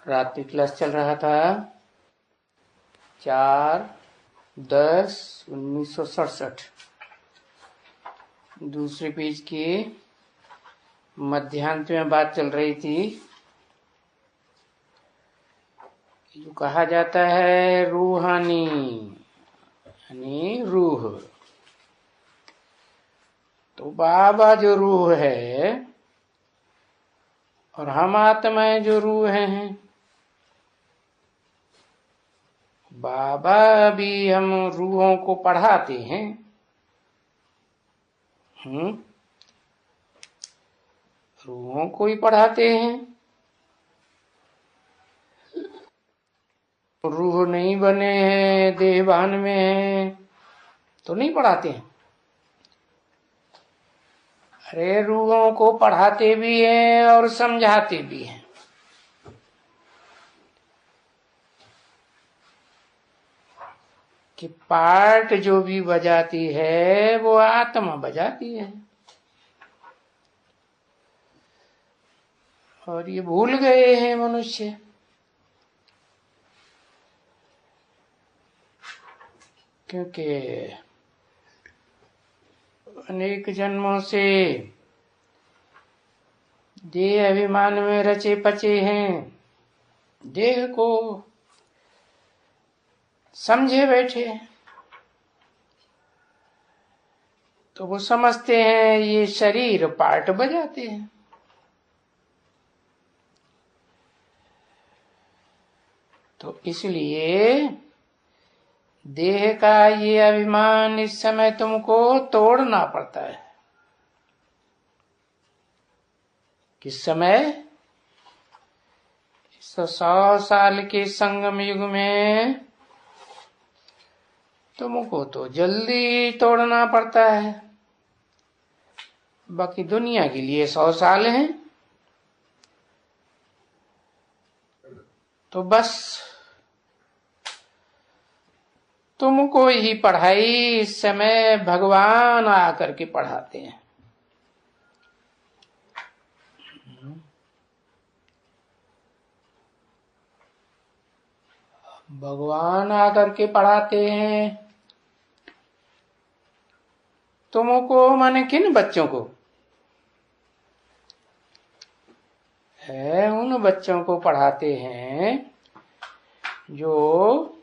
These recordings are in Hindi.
रात की क्लास चल रहा था 4/10/1967। दूसरे पेज के मध्यांत में बात चल रही थी। जो कहा जाता है रूहानी यानी रूह, तो बाबा जो रूह है और हम आत्माएं जो रूह हैं। बाबा भी हम रूहों को पढ़ाते हैं। रूहों को ही पढ़ाते हैं। रूह नहीं बने हैं, देहभान में हैं तो नहीं पढ़ाते हैं। अरे रूहों को पढ़ाते भी हैं और समझाते भी हैं। कि पार्ट जो भी बजाती है वो आत्मा बजाती है, और ये भूल गए हैं मनुष्य। क्योंकि अनेक जन्मों से देह अभिमान में रचे पचे हैं, देह को समझे बैठे हैं। तो वो समझते हैं ये शरीर पार्ट बजाते हैं। तो इसलिए देह का ये अभिमान इस समय तुमको तोड़ना पड़ता है। किस समय? 100 साल के संगम युग में तुमको तो जल्दी तोड़ना पड़ता है। बाकी दुनिया के लिए 100 साल हैं। तो बस तुमको ही पढ़ाई इस समय भगवान आकर के पढ़ाते हैं। भगवान आकर के पढ़ाते हैं तुमको, माने किन बच्चों को? है उन बच्चों को पढ़ाते हैं जो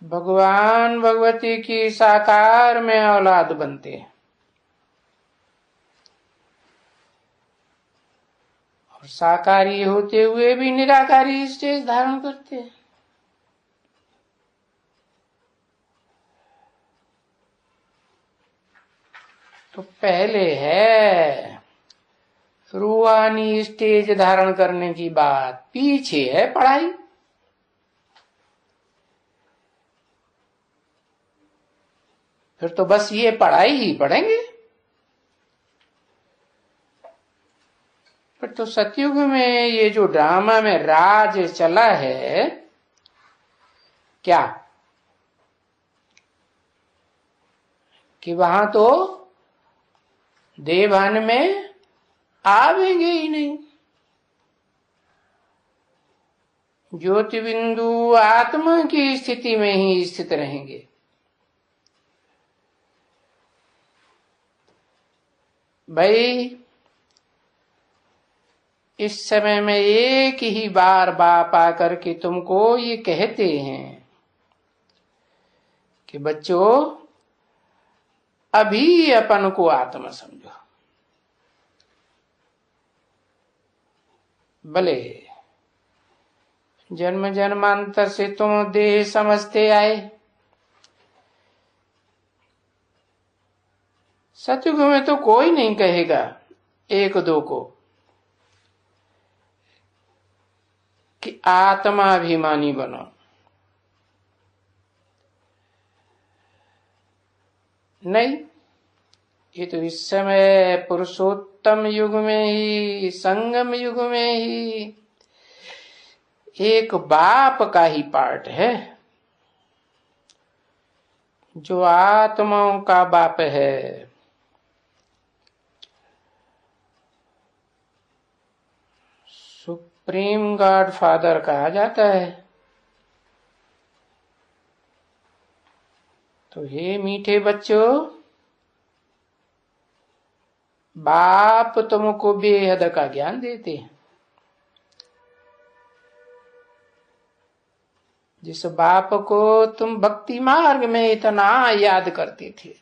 भगवान भगवती की साकार में औलाद बनते हैं और साकारी होते हुए भी निराकारी स्टेज धारण करते हैं। तो पहले है रूहानी स्टेज धारण करने की बात, पीछे है पढ़ाई। फिर तो बस ये पढ़ाई ही पढ़ेंगे। फिर तो सतयुग में ये जो ड्रामा में राज चला है, क्या कि वहां तो देवभान में आवेंगे ही नहीं। ज्योति बिंदु आत्मा की स्थिति में ही स्थित रहेंगे। भाई इस समय में एक ही बार बाप आकर के तुमको ये कहते हैं कि बच्चों अभी अपन को आत्मा समझो। भले जन्म जन्मांतर से तुम देह समझते आए, सतयुग में तो कोई नहीं कहेगा एक दो को कि आत्माभिमानी बनो। नहीं, ये तो इस समय पुरुषोत्तम युग में ही, संगम युग में ही एक बाप का ही पार्ट है जो आत्माओं का बाप है। सुप्रीम गॉड फादर कहा जाता है। तो हे मीठे बच्चों, बाप तुमको बेहद का ज्ञान देते हैं। जिस बाप को तुम भक्ति मार्ग में इतना याद करते थे,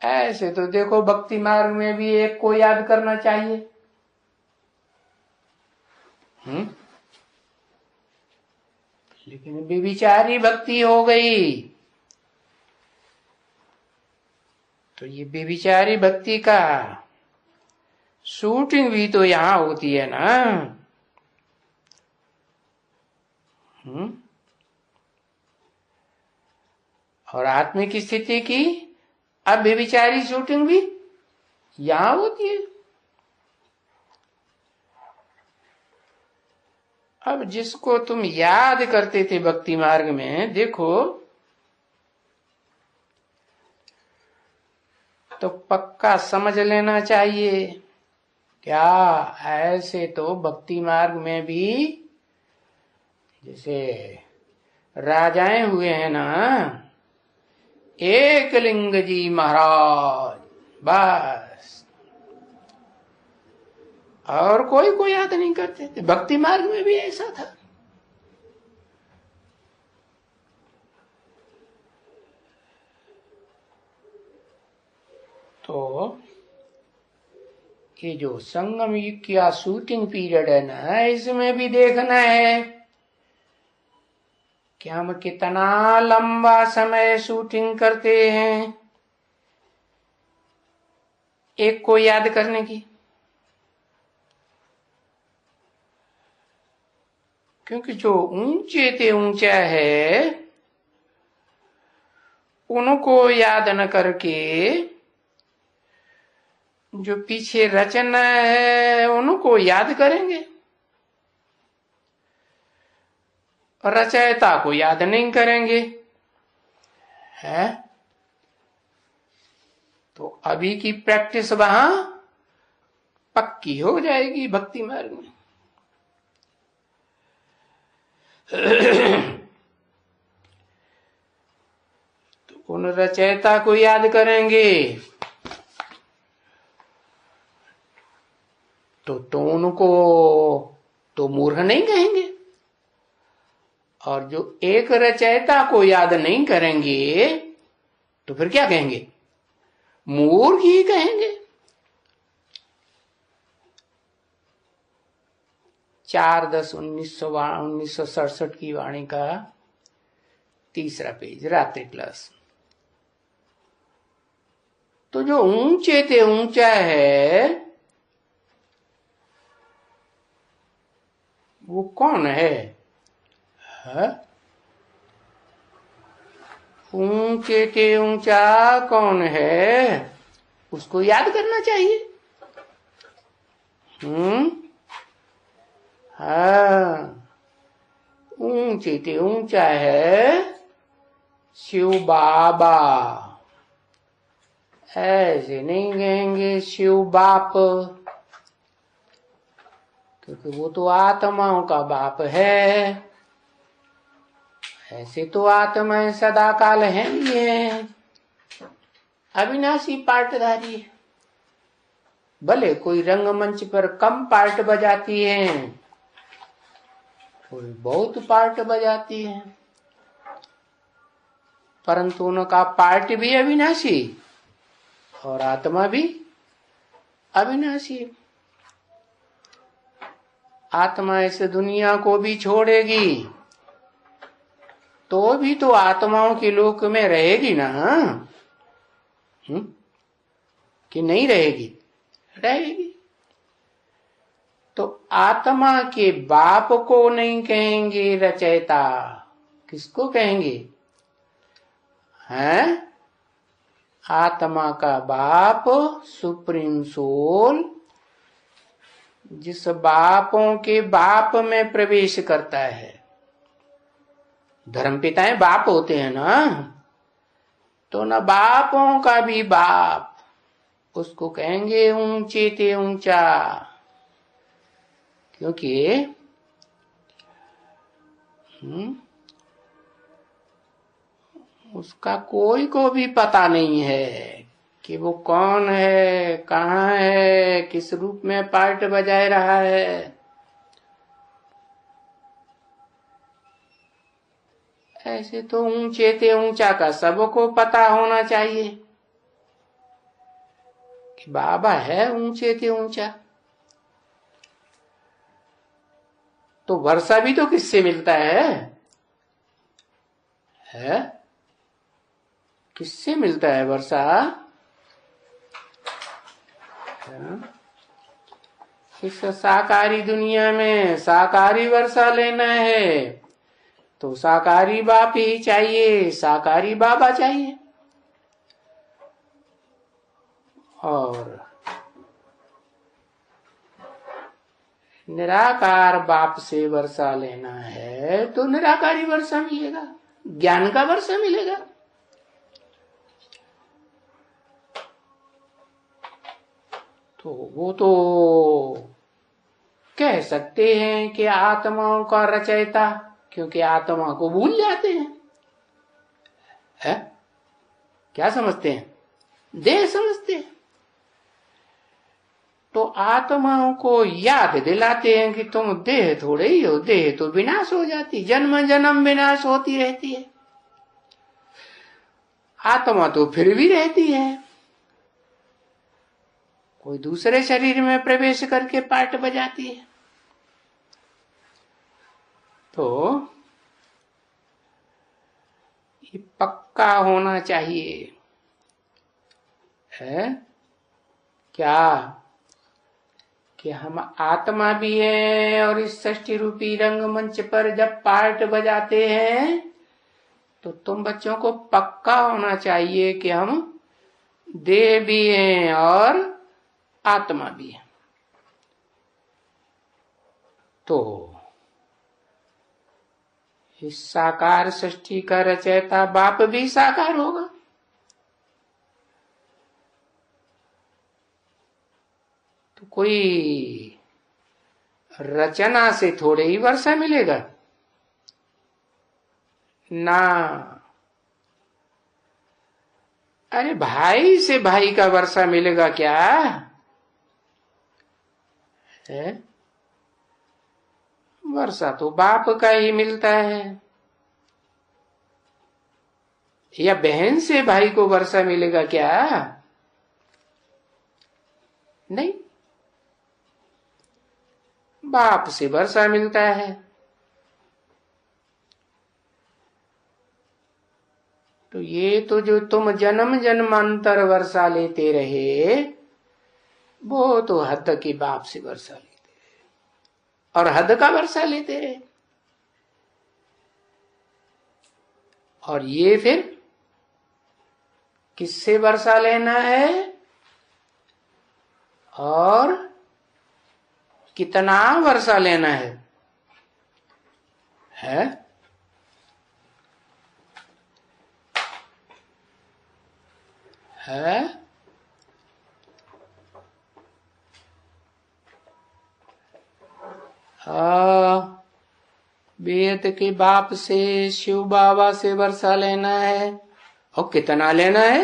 ऐसे तो देखो भक्ति मार्ग में भी एक को याद करना चाहिए। लेकिन बेविचारी भक्ति हो गई, तो ये बेविचारी भक्ति का शूटिंग भी तो यहां होती है ना। और आत्मिक स्थिति की अब बेविचारी शूटिंग भी यहां होती है। अब जिसको तुम याद करते थे भक्ति मार्ग में, देखो तो पक्का समझ लेना चाहिए, क्या ऐसे तो भक्ति मार्ग में भी जैसे राजाएं हुए हैं ना, एकलिंग जी महाराज, बस और कोई को याद नहीं करते थे। भक्ति मार्ग में भी ऐसा था। तो ये जो संगम युग का शूटिंग पीरियड है ना, इसमें भी देखना है कि हम कितना लंबा समय शूटिंग करते हैं एक को याद करने की। क्योंकि जो ऊंचे ते ऊंचा है उनको याद न करके जो पीछे रचना है उनको याद करेंगे, रचयिता को याद नहीं करेंगे, है? तो अभी की प्रैक्टिस वहां पक्की हो जाएगी भक्ति मार्ग में। तो उन रचयिता को याद करेंगे तो उनको तो मूर्ख नहीं कहेंगे, और जो एक रचयिता को याद नहीं करेंगे तो फिर क्या कहेंगे? मूर्ख ही कहेंगे। 4/10/1967 की वाणी का 3रा पेज, रात्रि क्लास। तो जो ऊंचे ते ऊंचा है वो कौन है? ऊंचे ते ऊंचा कौन है उसको याद करना चाहिए। हाँ, ऊंचे ते ऊंचा है शिव बाबा। ऐसे नहीं कहेंगे शिव बाप, क्योंकि वो तो आत्माओं का बाप है। ऐसे तो आत्माएं सदा काल है ही है, अविनाशी पार्टधारी है। भले कोई रंगमंच पर कम पार्ट बजाती है, कोई बहुत पार्ट बजाती है, परंतु उनका पार्ट भी अविनाशी और आत्मा भी अविनाशी। आत्मा इस दुनिया को भी छोड़ेगी तो भी तो आत्माओं के लोक में रहेगी ना, कि नहीं रहेगी? रहेगी। तो आत्मा के बाप को नहीं कहेंगे रचयिता, किसको कहेंगे? हैं? आत्मा का बाप सुप्रीम सोल, जिस बापों के बाप में प्रवेश करता है। धर्म पिताएं बाप होते हैं ना, तो न बापों का भी बाप उसको कहेंगे ऊंचे ते ऊंचा, क्योंकि उसका कोई को भी पता नहीं है कि वो कौन है, कहाँ है, किस रूप में पार्ट बजाए रहा है। ऐसे तो ऊंचे ते ऊंचा का सबको पता होना चाहिए कि बाबा है ऊंचे ते ऊंचा। तो वर्षा भी तो किससे मिलता है? किससे मिलता है वर्षा? इस साकारी दुनिया में साकारी वर्षा लेना है तो साकारी बाप ही चाहिए, साकारी बाबा चाहिए। और निराकार बाप से वर्षा लेना है तो निराकारी वर्षा मिलेगा, ज्ञान का वर्षा मिलेगा। तो वो तो कह सकते हैं कि आत्माओं का रचयिता, क्योंकि आत्मा को भूल जाते हैं। क्या समझते हैं? देह समझते हैं। तो आत्माओं को याद दिलाते हैं कि तुम देह थोड़े ही हो, देह तो विनाश हो जाती, जन्म जन्म विनाश होती रहती है, आत्मा तो फिर भी रहती है, कोई दूसरे शरीर में प्रवेश करके पार्ट बजाती है। तो ये पक्का होना चाहिए है क्या कि हम आत्मा भी हैं और इस सृष्टि रूपी रंगमंच पर जब पार्ट बजाते हैं तो तुम बच्चों को पक्का होना चाहिए कि हम देह भी हैं और आत्मा भी है। तो इस साकार सृष्टि का रचयिता बाप भी साकार होगा। तो कोई रचना से थोड़े ही वर्षा मिलेगा ना। अरे भाई से भाई का वर्षा मिलेगा क्या है? वर्षा तो बाप का ही मिलता है। या बहन से भाई को वर्षा मिलेगा क्या? नहीं, बाप से वर्षा मिलता है। तो ये तो जो तुम जन्म जन्मांतर वर्षा लेते रहे वो तो हद की बाप से वर्षा लेते रहे और हद का वर्षा लेते रहे। और ये फिर किससे वर्षा लेना है और कितना वर्षा लेना है? वेद के बाप से शिव बाबा से वर्षा लेना है। और कितना लेना है?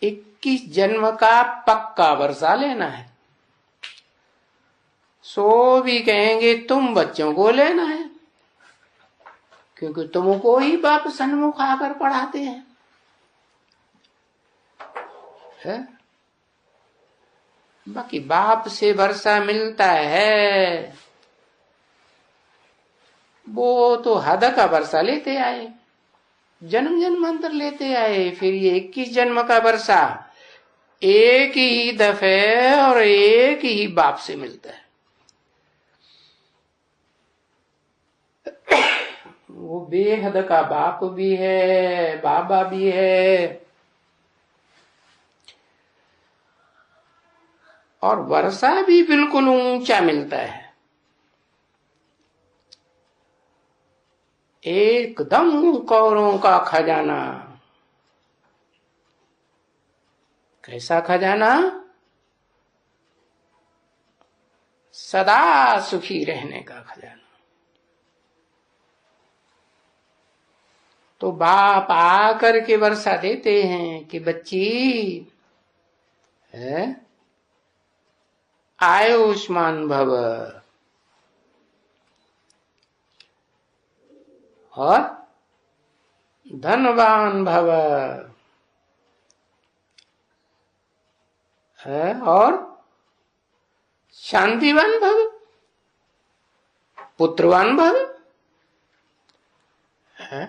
21 जन्म का पक्का वर्षा लेना है। सो भी कहेंगे तुम बच्चों को लेना है, क्योंकि तुमको ही बाप सन्मुख आकर पढ़ाते हैं। बाकी बाप से वर्षा मिलता है वो तो हद का वर्षा लेते आए, जन्म जन्मांतर लेते आए। फिर ये 21 जन्म का वर्षा एक ही दफे और एक ही बाप से मिलता है। वो बेहद का बाप भी है, बाबा भी है और वर्षा भी बिल्कुल ऊंचा मिलता है, एकदम कौरों का खजाना। कैसा खजाना? सदा सुखी रहने का खजाना। तो बाप आकर के वर्षा देते हैं कि बच्ची है, आयुष्मान भव और धनवान भव है और शांतिवान भव, पुत्रवान भव है।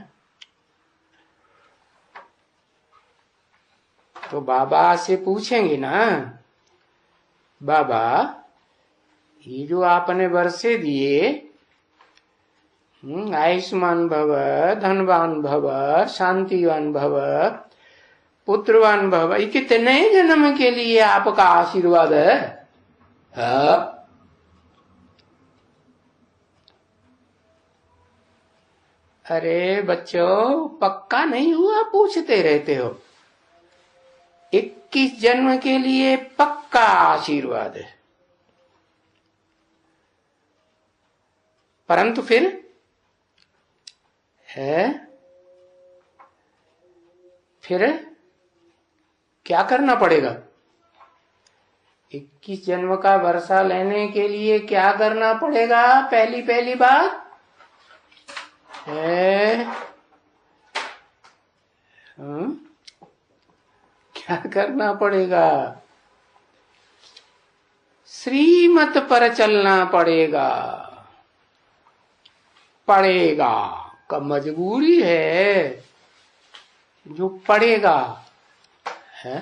तो बाबा से पूछेंगे ना, बाबा ये जो आपने वर्षे दिए, आयुष्मान भव, धनवान भव, शांतिवान भव, पुत्रवान भव, ये कितने जन्म के लिए आपका आशीर्वाद है? अरे बच्चों, पक्का नहीं हुआ, पूछते रहते हो। 21 जन्म के लिए पक्का आशीर्वाद है। परंतु फिर क्या करना पड़ेगा? 21 जन्म का वर्षा लेने के लिए क्या करना पड़ेगा? पहली बात है क्या करना पड़ेगा? श्रीमत पर चलना पड़ेगा। पड़ेगा का मजबूरी है, जो पड़ेगा है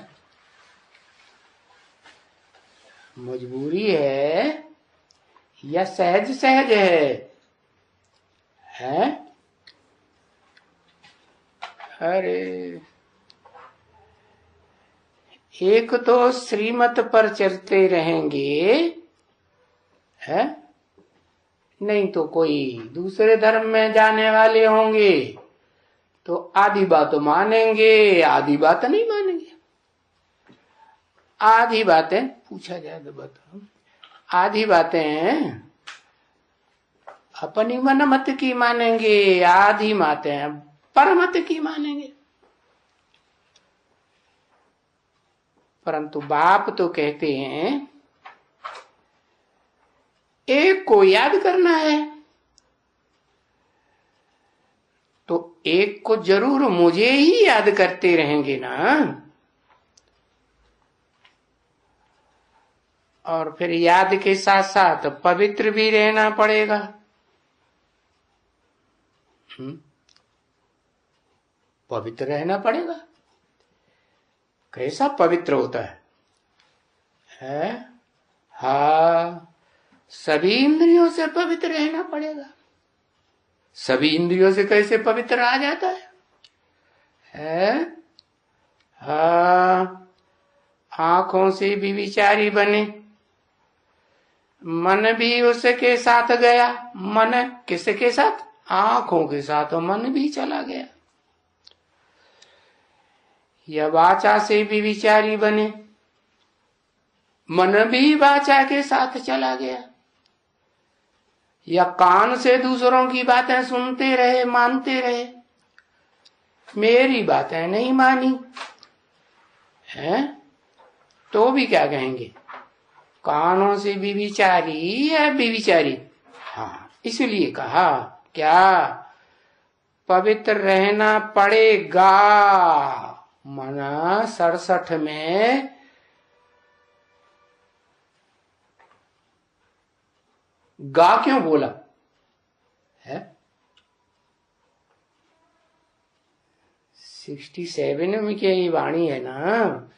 मजबूरी है या सहज सहज है? अरे एक तो श्रीमत पर चलते रहेंगे है, नहीं तो कोई दूसरे धर्म में जाने वाले होंगे तो आधी बात मानेंगे, आधी बात नहीं मानेंगे। आधी बातें पूछा जाए तो बताओ, आधी बातें अपनी मन मत की मानेंगे, आधी बातें परमत की मानेंगे। परंतु बाप तो कहते हैं एक को याद करना है, तो एक को जरूर मुझे ही याद करते रहेंगे ना। और फिर याद के साथ साथ पवित्र भी रहना पड़ेगा। पवित्र रहना पड़ेगा। कैसा पवित्र होता है? हाँ, सभी इंद्रियों से पवित्र रहना पड़ेगा। सभी इंद्रियों से कैसे पवित्र आ जाता है? हाँ, आंखों से भी विचारी बने, मन भी उसके साथ गया। मन किसके साथ? आंखों के साथ मन भी चला गया। या वाचा से भी विचारी बने, मन भी वाचा के साथ चला गया। या कान से दूसरों की बातें सुनते रहे, मानते रहे, मेरी बातें नहीं मानी है, तो भी क्या कहेंगे? कानों से भी विचारी या बेविचारी? हाँ, इसलिए कहा क्या पवित्र रहना पड़ेगा। मना 67 में गा क्यों बोला है? 67 में क्या ये वाणी है ना,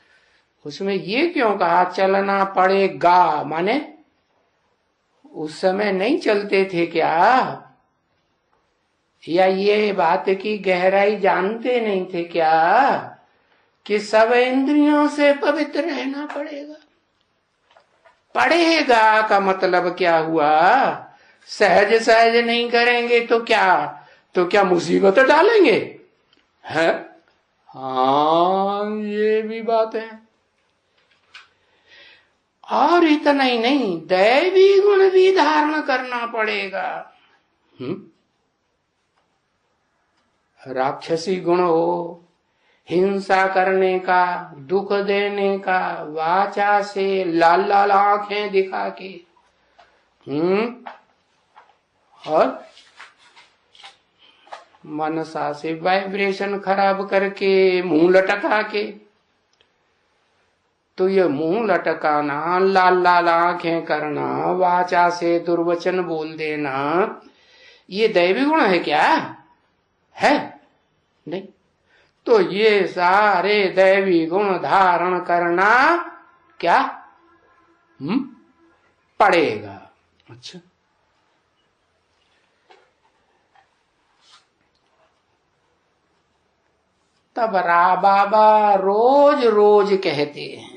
उसमें ये क्यों कहा चलना पड़ेगा? माने उस समय नहीं चलते थे क्या? या ये बात की गहराई जानते नहीं थे क्या कि सब इंद्रियों से पवित्र रहना पड़ेगा? पड़ेगा का मतलब क्या हुआ? सहज सहज नहीं करेंगे तो क्या मुसीबत डालेंगे है? हाँ, ये भी बात है। और इतना ही नहीं, दैवी गुण भी धारण करना पड़ेगा। राक्षसी गुण हो, हिंसा करने का, दुख देने का, वाचा से लाल लाल आंखें दिखा के, और मनसा से वाइब्रेशन खराब करके, मुंह लटका के। तो ये मुंह लटकाना, लाल लाल आंखें करना, वाचा से दुर्वचन बोल देना, ये दैवी गुण है क्या? है नहीं। तो ये सारे दैवी गुण धारण करना क्या पड़ेगा। अच्छा, तब बाबा रोज रोज कहते हैं।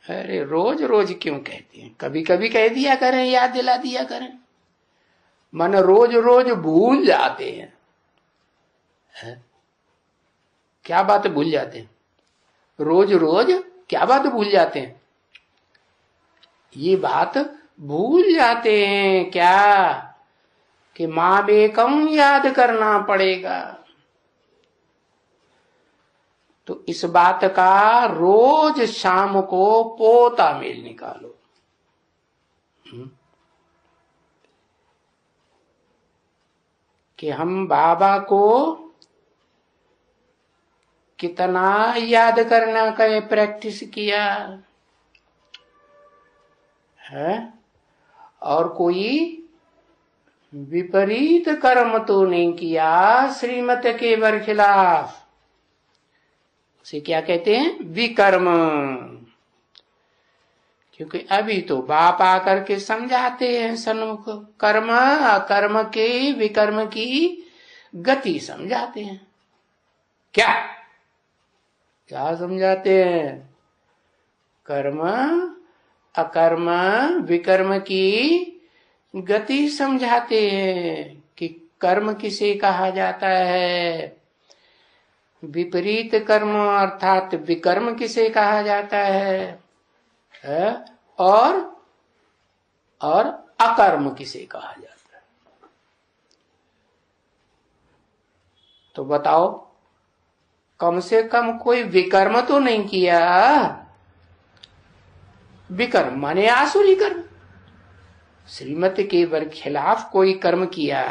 अरे रोज रोज क्यों कहते हैं, कभी कभी कह दिया करें, याद दिला दिया करें। मन रोज रोज भूल जाते हैं। क्या बात भूल जाते हैं? रोज रोज क्या बात भूल जाते हैं? ये बात भूल जाते हैं क्या कि माँ बेकम याद करना पड़ेगा। तो इस बात का रोज शाम को पोता मेल निकालो। कि हम बाबा को कितना याद करना का प्रैक्टिस किया है, और कोई विपरीत कर्म तो नहीं किया श्रीमत के बरखिलाफ। उसे क्या कहते हैं? विकर्म। क्योंकि अभी तो बाप आकर के समझाते हैं सन्मुख, कर्म अकर्म के विकर्म की गति समझाते हैं। क्या क्या समझाते हैं? कर्म अकर्म विकर्म की गति समझाते हैं कि कर्म किसे कहा जाता है, विपरीत कर्म अर्थात विकर्म किसे कहा जाता है, और अकर्म किसे कहा जाता है। तो बताओ, कम से कम कोई विकर्म तो नहीं किया। विकर्म माने आसुरी कर्म। श्रीमत के खिलाफ कोई कर्म किया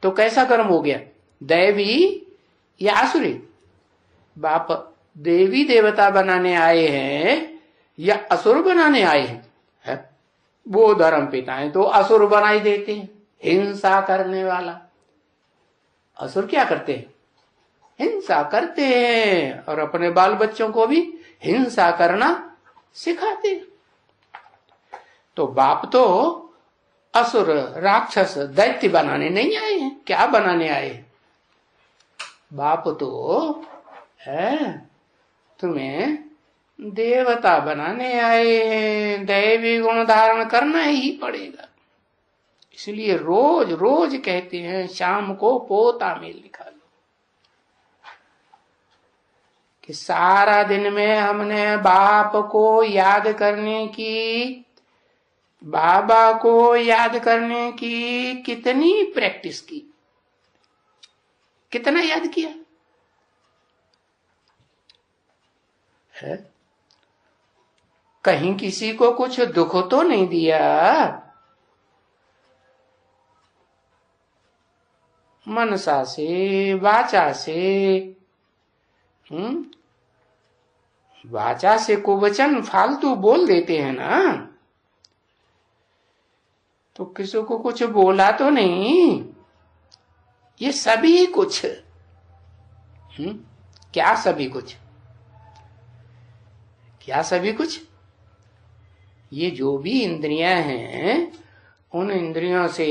तो कैसा कर्म हो गया? दैवी या आसुरी? बाप देवी देवता बनाने आए हैं या असुर बनाने आए हैं? है? वो धर्म पिता है तो असुर बनाई देते हैं, हिंसा करने वाला। असुर क्या करते हैं? हिंसा करते हैं, और अपने बाल बच्चों को भी हिंसा करना सिखाते हैं। तो बाप तो असुर राक्षस दैत्य बनाने नहीं आए हैं। क्या बनाने आए हैं? बाप तो है तुम्हें देवता बनाने आए हैं। दैवी गुण धारण करना ही पड़ेगा। इसलिए रोज रोज कहते हैं शाम को पोता मेल निकालो। कि सारा दिन में हमने बाप को याद करने की, बाबा को याद करने की कितनी प्रैक्टिस की, कितना याद किया है? कहीं किसी को कुछ दुख तो नहीं दिया। मनसा से, वाचा से, वाचा से कुवचन फालतू बोल देते हैं ना, तो किसी को कुछ बोला तो नहीं। ये सभी कुछ, क्या सभी कुछ? क्या सभी कुछ? ये जो भी इंद्रियां हैं, उन इंद्रियों से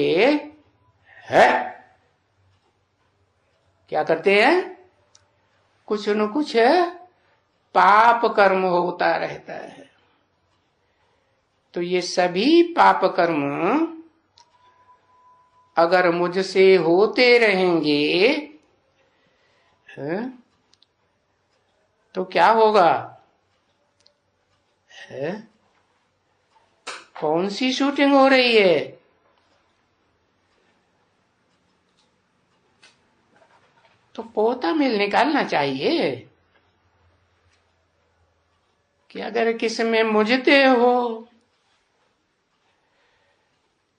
है क्या करते हैं? कुछ न कुछ पाप कर्म होता रहता है। तो ये सभी पाप कर्म अगर मुझसे होते रहेंगे तो क्या होगा? कौन सी शूटिंग हो रही है? तो पोता मिल निकालना चाहिए कि अगर किसी में मुझते हो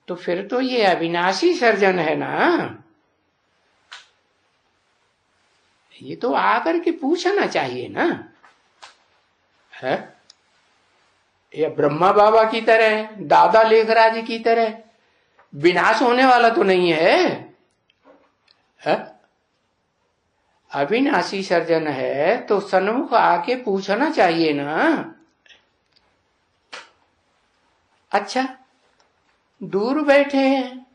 तो फिर तो ये अविनाशी सर्जन है ना। ये तो आकर के पूछना चाहिए ना, है? या ब्रह्मा बाबा की तरह, दादा लेखराज की तरह विनाश होने वाला तो नहीं है? अविनाशी सर्जन है तो सन्मुख आके पूछना चाहिए ना। अच्छा, दूर बैठे हैं,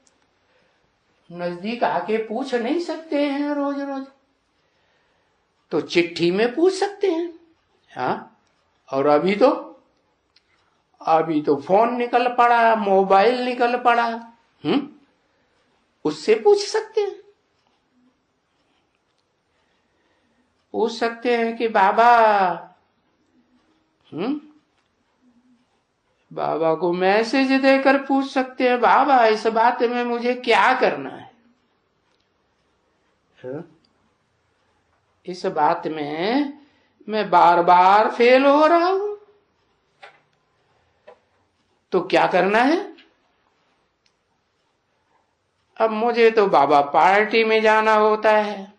नजदीक आके पूछ नहीं सकते हैं रोज रोज, तो चिट्ठी में पूछ सकते हैं। हाँ, और अभी तो फोन निकल पड़ा, मोबाइल निकल पड़ा, उससे पूछ सकते हैं। पूछ सकते हैं कि बाबा, बाबा को मैसेज देकर पूछ सकते हैं, बाबा इस बात में मुझे क्या करना है? इस बात में मैं बार बार फेल हो रहा हूं, तो क्या करना है? अब मुझे तो बाबा पार्टी में जाना होता है?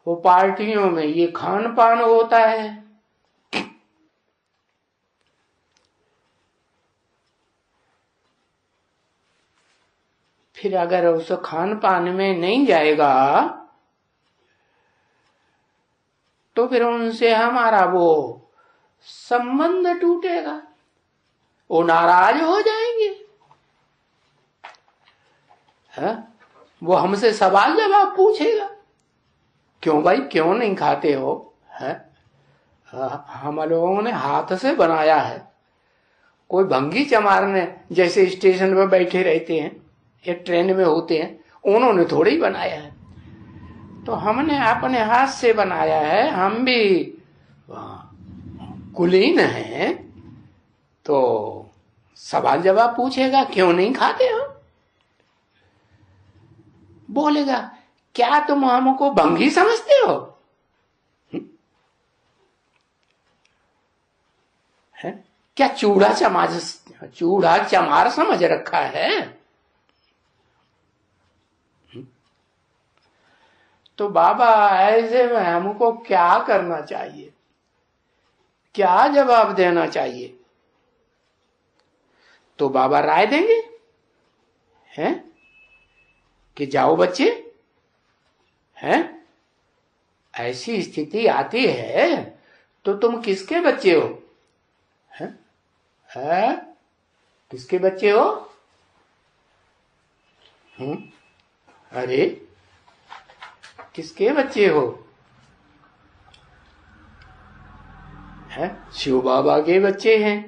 वो पार्टियों में ये खान पान होता है। फिर अगर उस खान पान में नहीं जाएगा तो फिर उनसे हमारा वो संबंध टूटेगा, वो नाराज हो जाएंगे, है? वो हमसे सवाल जवाब पूछेगा, क्यों भाई क्यों नहीं खाते हो? है? हम लोगों ने हाथ से बनाया है, कोई भंगी चमार ने जैसे स्टेशन पर बैठे रहते हैं या ट्रेन में होते हैं, उन्होंने थोड़ी ही बनाया है। तो हमने अपने हाथ से बनाया है, हम भी कुलीन हैं, तो सवाल जवाब पूछेगा, क्यों नहीं खाते हो? बोलेगा, क्या तुम हमको भंगी समझते हो? है? क्या चूड़ा चमार समझ रखा है? तो बाबा ऐसे में हमको क्या करना चाहिए, क्या जवाब देना चाहिए? तो बाबा राय देंगे, हैं? कि जाओ बच्चे, हैं? ऐसी स्थिति आती है तो तुम किसके बच्चे हो? हैं? किसके बच्चे हो? अरे किसके बच्चे हो? हैं? शिव बाबा के बच्चे हैं।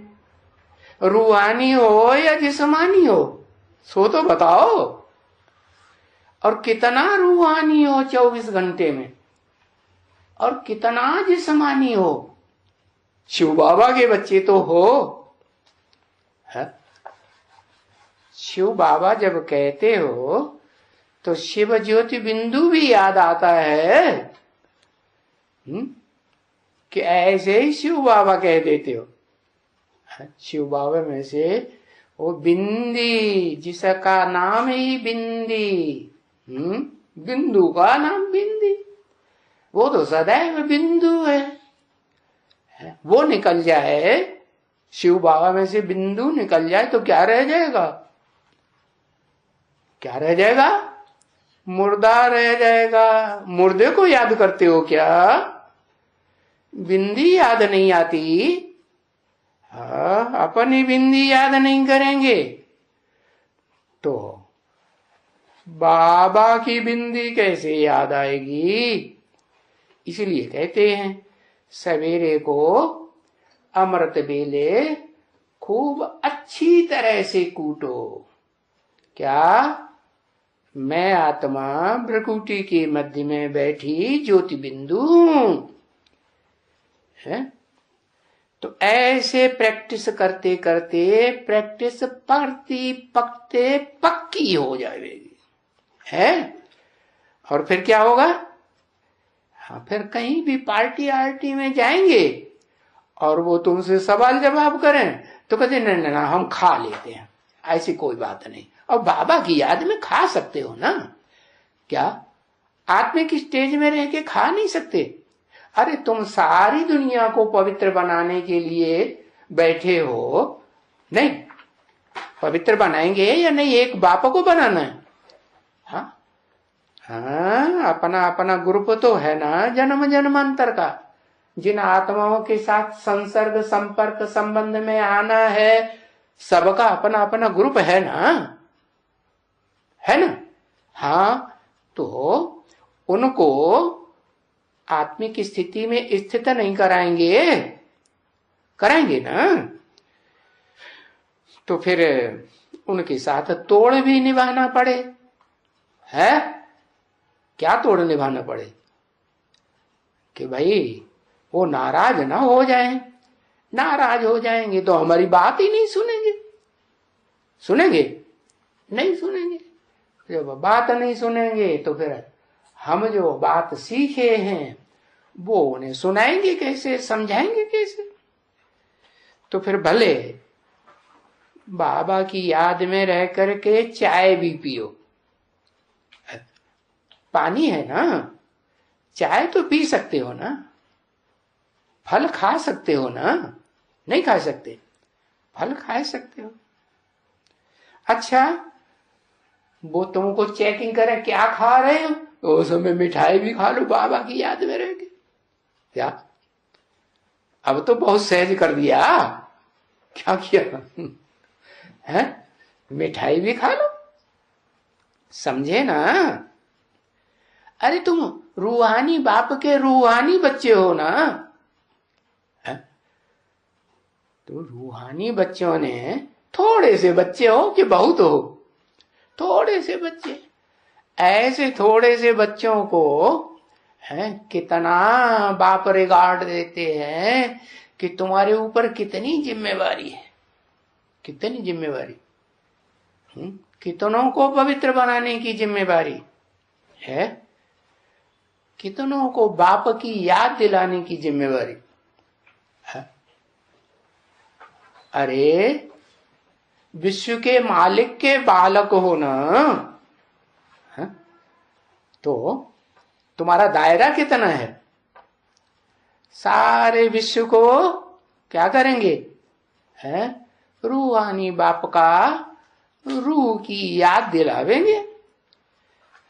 रूहानी हो या जिस्मानी हो, सो तो बताओ। और कितना रूहानी हो 24 घंटे में, और कितना जिस्मानी हो? शिव बाबा के बच्चे तो हो, है? शिव बाबा जब कहते हो तो शिव ज्योति बिंदु भी याद आता है, कि ऐसे ही शिव बाबा कह देते हो। शिव बाबा में से वो बिंदी, जिसका नाम ही बिंदी, बिंदु का नाम बिंदी, वो तो सदैव बिंदु है। वो निकल जाए, शिव बाबा में से बिंदु निकल जाए तो क्या रह जाएगा? क्या रह जाएगा? मुर्दा रह जाएगा। मुर्दे को याद करते हो क्या? बिंदी याद नहीं आती? अपनी बिंदी याद नहीं करेंगे तो बाबा की बिंदी कैसे याद आएगी? इसलिए कहते हैं सवेरे को अमृत बेले खूब अच्छी तरह से कूटो। क्या? मैं आत्मा भ्रकुटी के मध्य में बैठी ज्योति बिंदु है। तो ऐसे प्रैक्टिस करते करते प्रैक्टिस पढ़ती पकते पक्की हो जाएगी है। और फिर क्या होगा? हाँ, फिर कहीं भी पार्टी आर्टी में जाएंगे और वो तुमसे सवाल जवाब करें तो कहते नहीं नहीं हम खा लेते हैं, ऐसी कोई बात नहीं। और बाबा की याद में खा सकते हो ना, क्या आत्मिक स्टेज में रह के खा नहीं सकते? अरे तुम सारी दुनिया को पवित्र बनाने के लिए बैठे हो, नहीं पवित्र बनाएंगे या नहीं? एक बाप को बनाना है। हाँ हाँ, अपना अपना ग्रुप तो है ना जन्म जन्मांतर का, जिन आत्माओं के साथ संसर्ग संपर्क संबंध में आना है, सबका अपना अपना ग्रुप है ना, है ना? हाँ, तो उनको आत्मिक स्थिति में स्थित नहीं कराएंगे, कराएंगे ना? तो फिर उनके साथ तोड़ भी निभाना पड़े है। क्या तोड़ निभाना पड़े? कि भाई वो नाराज ना हो जाएं। नाराज हो जाएंगे तो हमारी बात ही नहीं सुनेंगे। सुनेंगे? नहीं सुनेंगे। जब बात नहीं सुनेंगे तो फिर हम जो बात सीखे हैं वो उन्हें सुनाएंगे कैसे, समझाएंगे कैसे? तो फिर भले बाबा की याद में रह करके चाय भी पियो, पानी है ना, चाय तो पी सकते हो ना, फल खा सकते हो ना, नहीं खा सकते? फल खा सकते हो। अच्छा, वो तुमको चेकिंग करे क्या खा रहे हो, तो उस समय मिठाई भी खा लो बाबा की याद में रह के। क्या अब तो बहुत सहज कर दिया, क्या किया है? मिठाई भी खा लो, समझे ना? अरे तुम रूहानी बाप के रूहानी बच्चे हो ना, है? तो रूहानी बच्चों ने, थोड़े से बच्चे हो कि बहुत हो, थोड़े से बच्चे, ऐसे थोड़े से बच्चों को है कितना बाप रिगार्ड देते हैं कि तुम्हारे ऊपर कितनी जिम्मेवारी है, कितनी जिम्मेवारी, कितनों को पवित्र बनाने की जिम्मेवारी है, कितनों को बाप की याद दिलाने की जिम्मेवारी है। अरे विश्व के मालिक के बालक हो ना, है? तो तुम्हारा दायरा कितना है? सारे विश्व को क्या करेंगे? है रूहानी बाप का रूह की याद दिलावेंगे।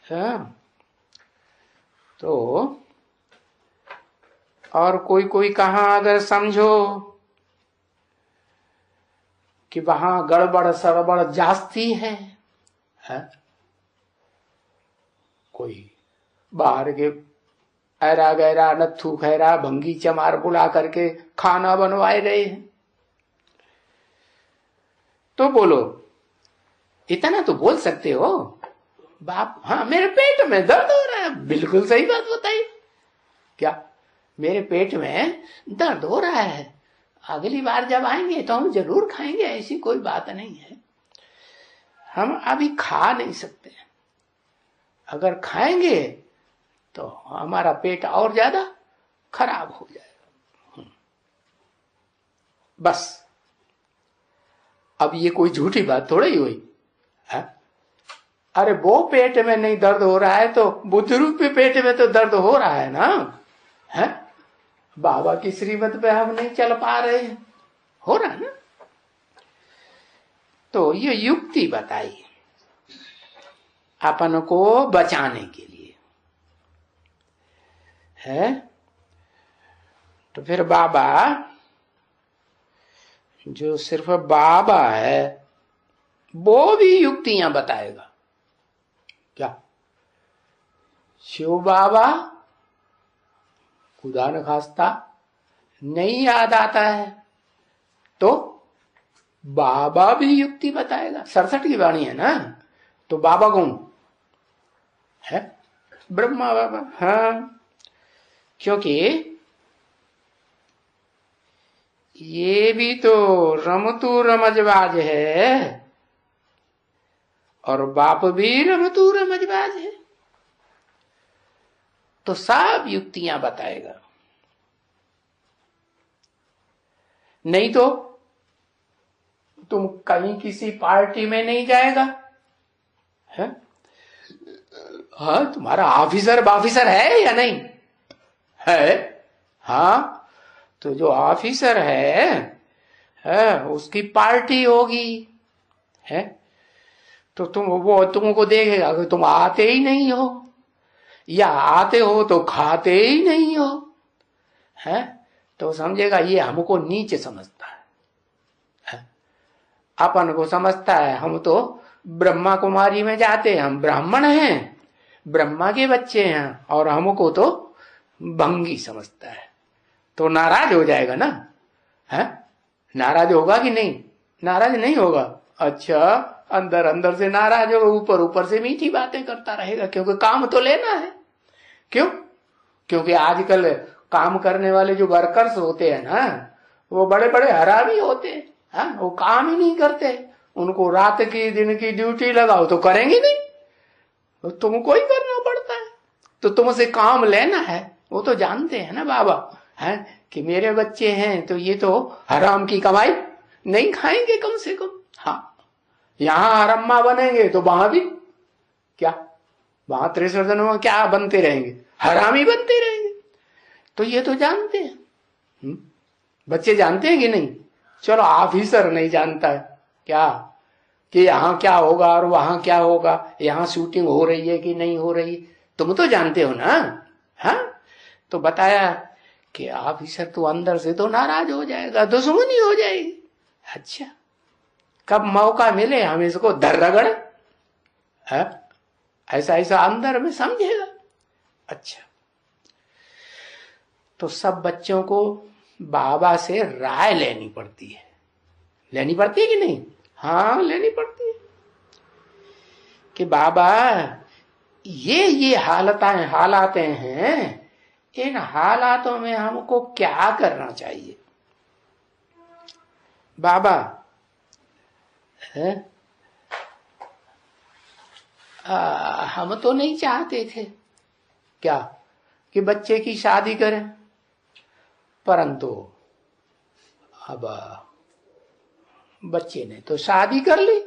हाँ, तो और कोई कोई कहा अगर समझो कि वहां गड़बड़ सड़बड़ जास्ती है? कोई बाहर के ऐरा गैरा नत्थू खैरा भंगी चमार बुला करके खाना बनवाए रहे हैं, तो बोलो, इतना तो बोल सकते हो बाप, हाँ मेरे पेट में दर्द हो रहा है, बिल्कुल सही बात बताई। क्या मेरे पेट में दर्द हो रहा है, अगली बार जब आएंगे तो हम जरूर खाएंगे, ऐसी कोई बात नहीं है। हम अभी खा नहीं सकते, अगर खाएंगे तो हमारा पेट और ज्यादा खराब हो जाएगा। बस अब ये कोई झूठी बात थोड़ी ही हुई है? अरे वो पेट में नहीं दर्द हो रहा है तो बुद्ध रूपी पेट में तो दर्द हो रहा है ना, है? बाबा की श्रीमत पे हम नहीं चल पा रहे हैं, हो रहा है ना? तो ये युक्ति बताई अपन को बचाने के लिए है। तो फिर बाबा जो सिर्फ बाबा है वो भी युक्तियां बताएगा। क्या शिव बाबा खुदा न खास्ता नहीं याद आता है तो बाबा भी युक्ति बताएगा। 67 की वाणी है ना, तो बाबा कौन है? ब्रह्मा बाबा। हाँ, क्योंकि ये भी तो रमतू रमजबाज है और बाप भी रमतू रमजबाज है। तो सब युक्तियां बताएगा, नहीं तो तुम कहीं किसी पार्टी में नहीं जाएगा है? हाँ, तुम्हारा ऑफिसर है या नहीं है? हाँ, तो जो ऑफिसर है उसकी पार्टी होगी है, तो वो तुमको देखेगा कि तुम आते ही नहीं हो, या आते हो तो खाते ही नहीं हो है, तो समझेगा ये हमको नीचे समझता है? अपन को समझता है हम तो ब्रह्मा कुमारी में जाते हैं, हम ब्राह्मण हैं, ब्रह्मा के बच्चे हैं, और हमको तो भंगी समझता है। तो नाराज हो जाएगा ना है? नाराज होगा कि नहीं? नाराज नहीं होगा। अच्छा, अंदर अंदर से नाराज होगा, ऊपर ऊपर से मीठी बातें करता रहेगा, क्योंकि काम तो लेना है। क्यों? क्योंकि आजकल काम करने वाले जो वर्कर्स होते हैं ना, वो बड़े बड़े हरामी होते हैं। हाँ, वो काम ही नहीं करते, उनको रात की दिन की ड्यूटी लगाओ तो करेंगे नहीं, तो तुमको ही करना पड़ता है। तो तुमसे काम लेना है, वो तो जानते हैं ना बाबा है कि मेरे बच्चे हैं तो ये तो हराम की कमाई नहीं खाएंगे कम से कम। हाँ, यहां हरम्मा बनेंगे तो वहां भी क्या, वहां 63 दिनों में क्या बनते रहेंगे? हरामी बनते रहेंगे। तो ये तो जानते हैं। बच्चे जानते हैं कि नहीं? चलो, ऑफिसर नहीं जानता है क्या कि यहाँ क्या होगा और वहां क्या होगा, यहाँ शूटिंग हो रही है कि नहीं हो रही, तुम तो जानते हो ना। हाँ, तो बताया कि ऑफिसर तो अंदर से तो नाराज हो जाएगा, दुश्मनी हो जाएगी। अच्छा, कब मौका मिले हम इसको धर रगड़, ऐसा ऐसा अंदर में समझेगा। अच्छा, तो सब बच्चों को बाबा से राय लेनी पड़ती है। लेनी पड़ती है कि नहीं? हाँ, लेनी पड़ती है कि बाबा ये हालातें हैं, इन हालातों में हमको क्या करना चाहिए? बाबा हम तो नहीं चाहते थे क्या कि बच्चे की शादी करें, परंतु अब बच्चे ने तो शादी कर ली,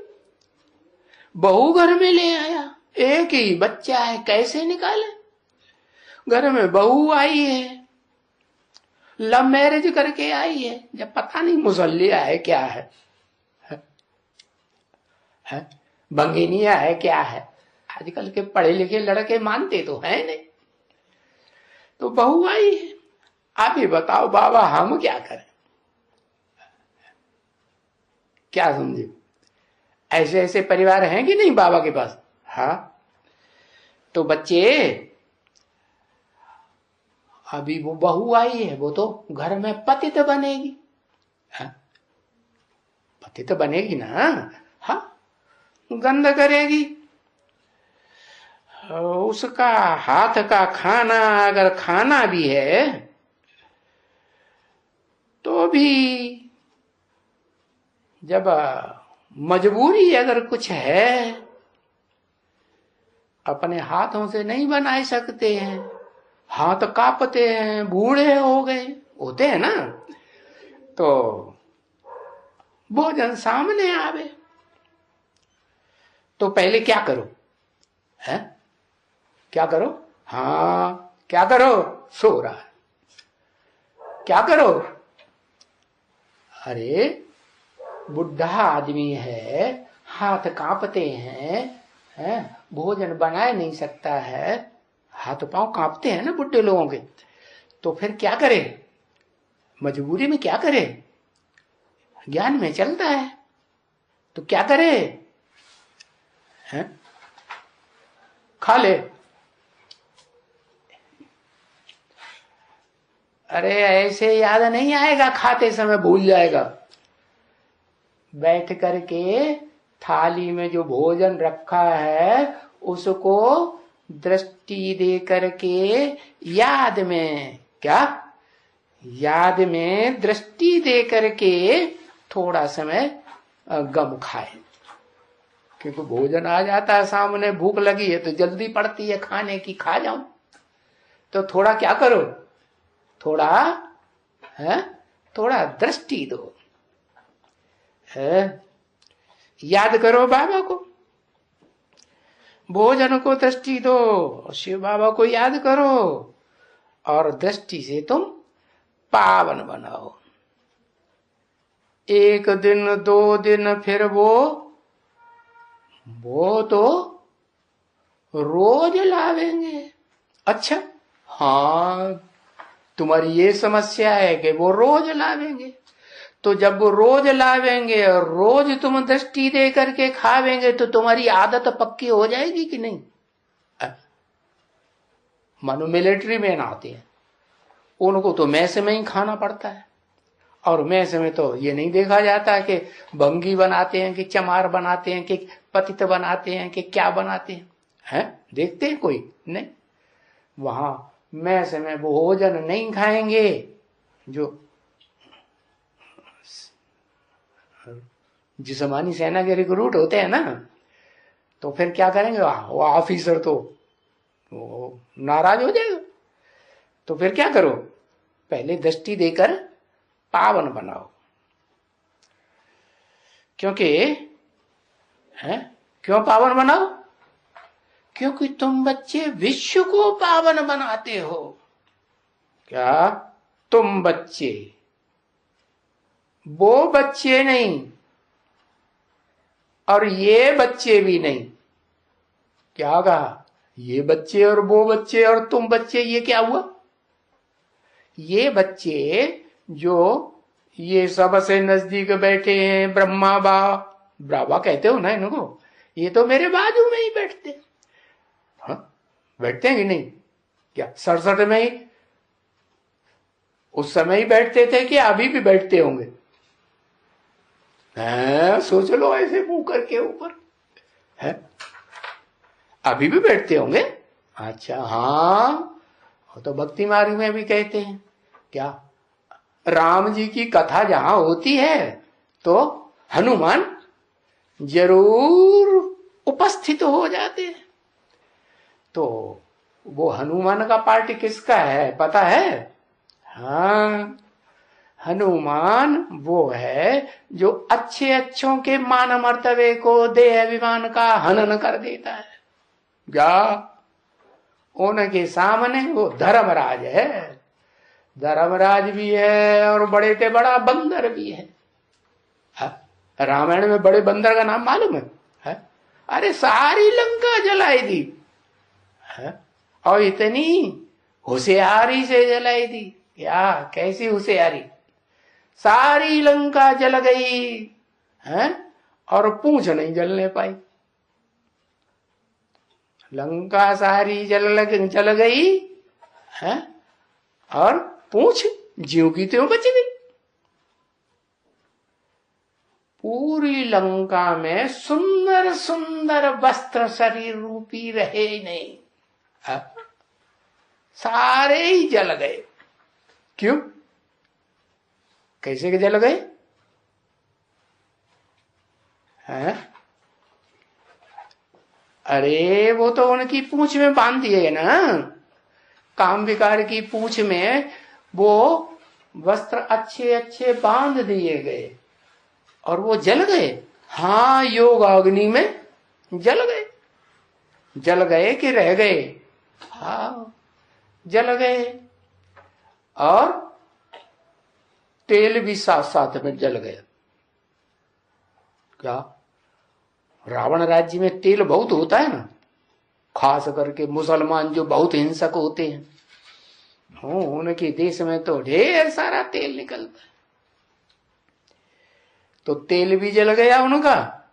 बहू घर में ले आया, एक ही बच्चा है, कैसे निकाले? घर में बहू आई है, लव मैरिज करके आई है, जब पता नहीं मुसल्लिया है क्या है, बंगिनिया है क्या है, आजकल के पढ़े लिखे लड़के मानते तो हैं नहीं। तो बहू आई है, आप ही बताओ बाबा हम क्या करें? क्या समझे? ऐसे ऐसे परिवार हैं कि नहीं बाबा के पास? हाँ, तो बच्चे अभी वो बहू आई है, वो तो घर में पतित बनेगी। हाँ? पतित बनेगी ना। हाँ, गंद करेगी, उसका हाथ का खाना अगर खाना भी है तो भी जब मजबूरी अगर कुछ है, अपने हाथों से नहीं बना सकते हैं, हाथ कांपते हैं, बूढ़े हो गए होते हैं ना, तो भोजन सामने आवे तो पहले क्या करो? है क्या करो? हाँ, क्या करो? सो रहा है, क्या करो? अरे बुढ़ा आदमी है, हाथ कांपते हैं, भोजन बना नहीं सकता है, हाथ पांव कांपते हैं ना बुढ़े लोगों के, तो फिर क्या करे? मजबूरी में क्या करे? ज्ञान में चलता है तो क्या करे? हैं? खा ले। अरे ऐसे याद नहीं आएगा, खाते समय भूल जाएगा। बैठ करके थाली में जो भोजन रखा है उसको दृष्टि दे करके याद में क्या याद में दृष्टि दे करके थोड़ा समय गम खाए, क्योंकि भोजन आ जाता है सामने, भूख लगी है तो जल्दी पड़ती है खाने की, खा जाऊं। तो थोड़ा क्या करो, थोड़ा है, थोड़ा दृष्टि दो, है? याद करो बाबा को, भोजन को दृष्टि दो, शिव बाबा को याद करो और दृष्टि से तुम पावन बनाओ। एक दिन 2 दिन, फिर वो तो रोज लावेंगे। अच्छा, हाँ, तुम्हारी ये समस्या है कि वो रोज लावेंगे, तो जब वो रोज लावेंगे और रोज तुम दृष्टि दे करके खावेंगे तो तुम्हारी आदत पक्की हो जाएगी कि नहीं? मानो मिलिट्री मैन आते हैं, उनको तो मैस में ही खाना पड़ता है, और मैस में तो ये नहीं देखा जाता कि भंगी बनाते हैं कि चमार बनाते हैं कि पतित बनाते हैं कि क्या बनाते हैं, देखते हैं कोई नहीं। वहां मैस में भोजन नहीं खाएंगे, जो जिस्मानी सेना के रिक्रूट होते हैं ना, तो फिर क्या करेंगे, वो ऑफिसर तो वो नाराज हो जाएगा। तो फिर क्या करो, पहले दृष्टि देकर पावन बनाओ, क्योंकि क्यों पावन बनाओ? क्योंकि तुम बच्चे विश्व को पावन बनाते हो। क्या तुम बच्चे, वो बच्चे नहीं और ये बच्चे भी नहीं। क्या कहा? ये बच्चे और वो बच्चे और तुम बच्चे, ये क्या हुआ? ये बच्चे जो ये सबसे नजदीक बैठे हैं, ब्रह्मा बाबा कहते हो ना इनको, ये तो मेरे बाजू में ही बैठते। हाँ, बैठते हैं कि नहीं? क्या 67 में ही उस समय ही बैठते थे कि अभी भी बैठते होंगे? सोच लो ऐसे मुंह करके ऊपर है, अभी भी बैठते होंगे। अच्छा, हाँ, वो तो भक्ति मार्ग में भी कहते हैं, क्या राम जी की कथा जहां होती है तो हनुमान जरूर उपस्थित हो जाते हैं। तो वो हनुमान का पार्टी किसका है पता है? हाँ, हनुमान वो है जो अच्छों के मान मर्तबे को, देह अभिमान का हनन कर देता है। क्या उनके सामने वो धर्मराज है, धर्मराज भी है और बड़े से बड़ा बंदर भी है। रामायण में बड़े बंदर का नाम मालूम है? अरे सारी लंका जलाई दी है, और इतनी होशियारी से जलाई दी। क्या, कैसी होशियारी? सारी लंका जल गई है और पूंछ नहीं जलने पाई। लंका सारी जल गई है और पूंछ ज्यों की त्यों बच गई। पूरी लंका में सुंदर सुंदर वस्त्र शरीर रूपी रहे नहीं, सारे ही जल गए। क्यों, कैसे के जल गए? हैं? अरे वो तो उनकी पूंछ में बांध दिए ना, काम विकार की पूंछ में वो वस्त्र अच्छे बांध दिए गए और वो जल गए। हाँ, योग अग्नि में जल गए। जल गए कि रह गए? हाँ, जल गए। और तेल भी साथ साथ में जल गया। क्या, रावण राज्य में तेल बहुत होता है ना, खास करके मुसलमान जो बहुत हिंसक होते हैं, उनके देश में तो ढेर सारा तेल निकलता है। तो तेल भी जल गया उनका,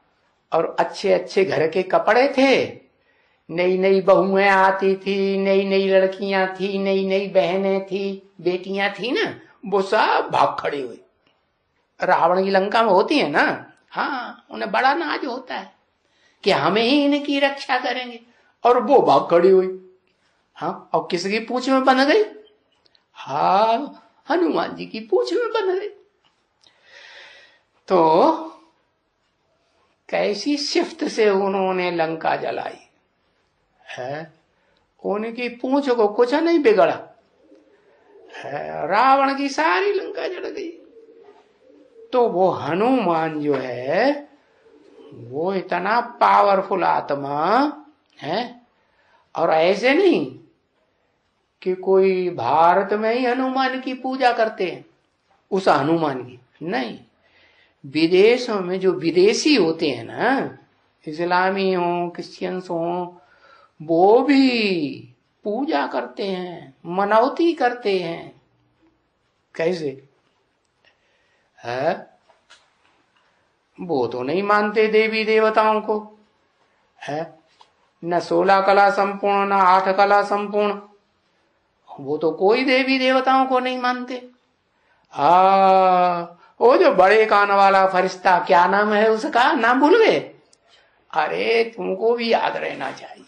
और अच्छे घर के कपड़े थे, नई नई बहुएं आती थी, नई नई लड़कियां थी, नई नई बहनें थी, बेटियां थी ना, वो सब भाग खड़ी हुई। रावण की लंका में होती है ना, हाँ, उन्हें बड़ा नाज होता है कि हमें ही इनकी रक्षा करेंगे, और वो भाग खड़ी हुई। हाँ, और किसकी पूंछ में बन गई? हाँ, हनुमान जी की पूंछ में बंध गए। तो कैसी शिफ्ट से उन्होंने लंका जलाई है, उनकी पूंछ को कुछ नहीं बिगड़ा है, रावण की सारी लंका जल गई। तो वो हनुमान जो है वो इतना पावरफुल आत्मा है, और ऐसे नहीं कि कोई भारत में ही हनुमान की पूजा करते हैं उस हनुमान की, नहीं, विदेशों में जो विदेशी होते हैं ना, इस्लामी हो क्रिश्चियंस हो, वो भी पूजा करते हैं, मनौती करते हैं। कैसे है? वो तो नहीं मानते देवी देवताओं को है, न 16 कला संपूर्ण न 8 कला संपूर्ण, वो तो कोई देवी देवताओं को नहीं मानते। वो जो बड़े कान वाला फरिश्ता, क्या नाम है उसका, नाम भूल गए? अरे तुमको भी याद रहना चाहिए।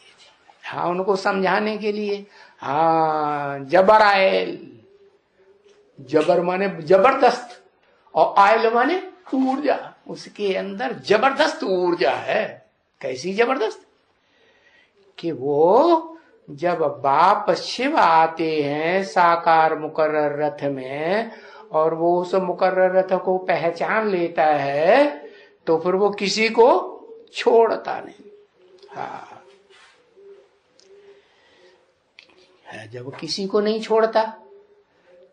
हाँ, उनको समझाने के लिए, हाँ, जबराइल, जबर माने जबरदस्त, और आयल माने ऊर्जा, उसके अंदर जबरदस्त ऊर्जा है। कैसी जबरदस्त कि वो जब बाप शिव आते हैं साकार मुकर्रर रथ में, और वो उस मुकर्रर रथ को पहचान लेता है, तो फिर वो किसी को छोड़ता नहीं। हाँ, जब किसी को नहीं छोड़ता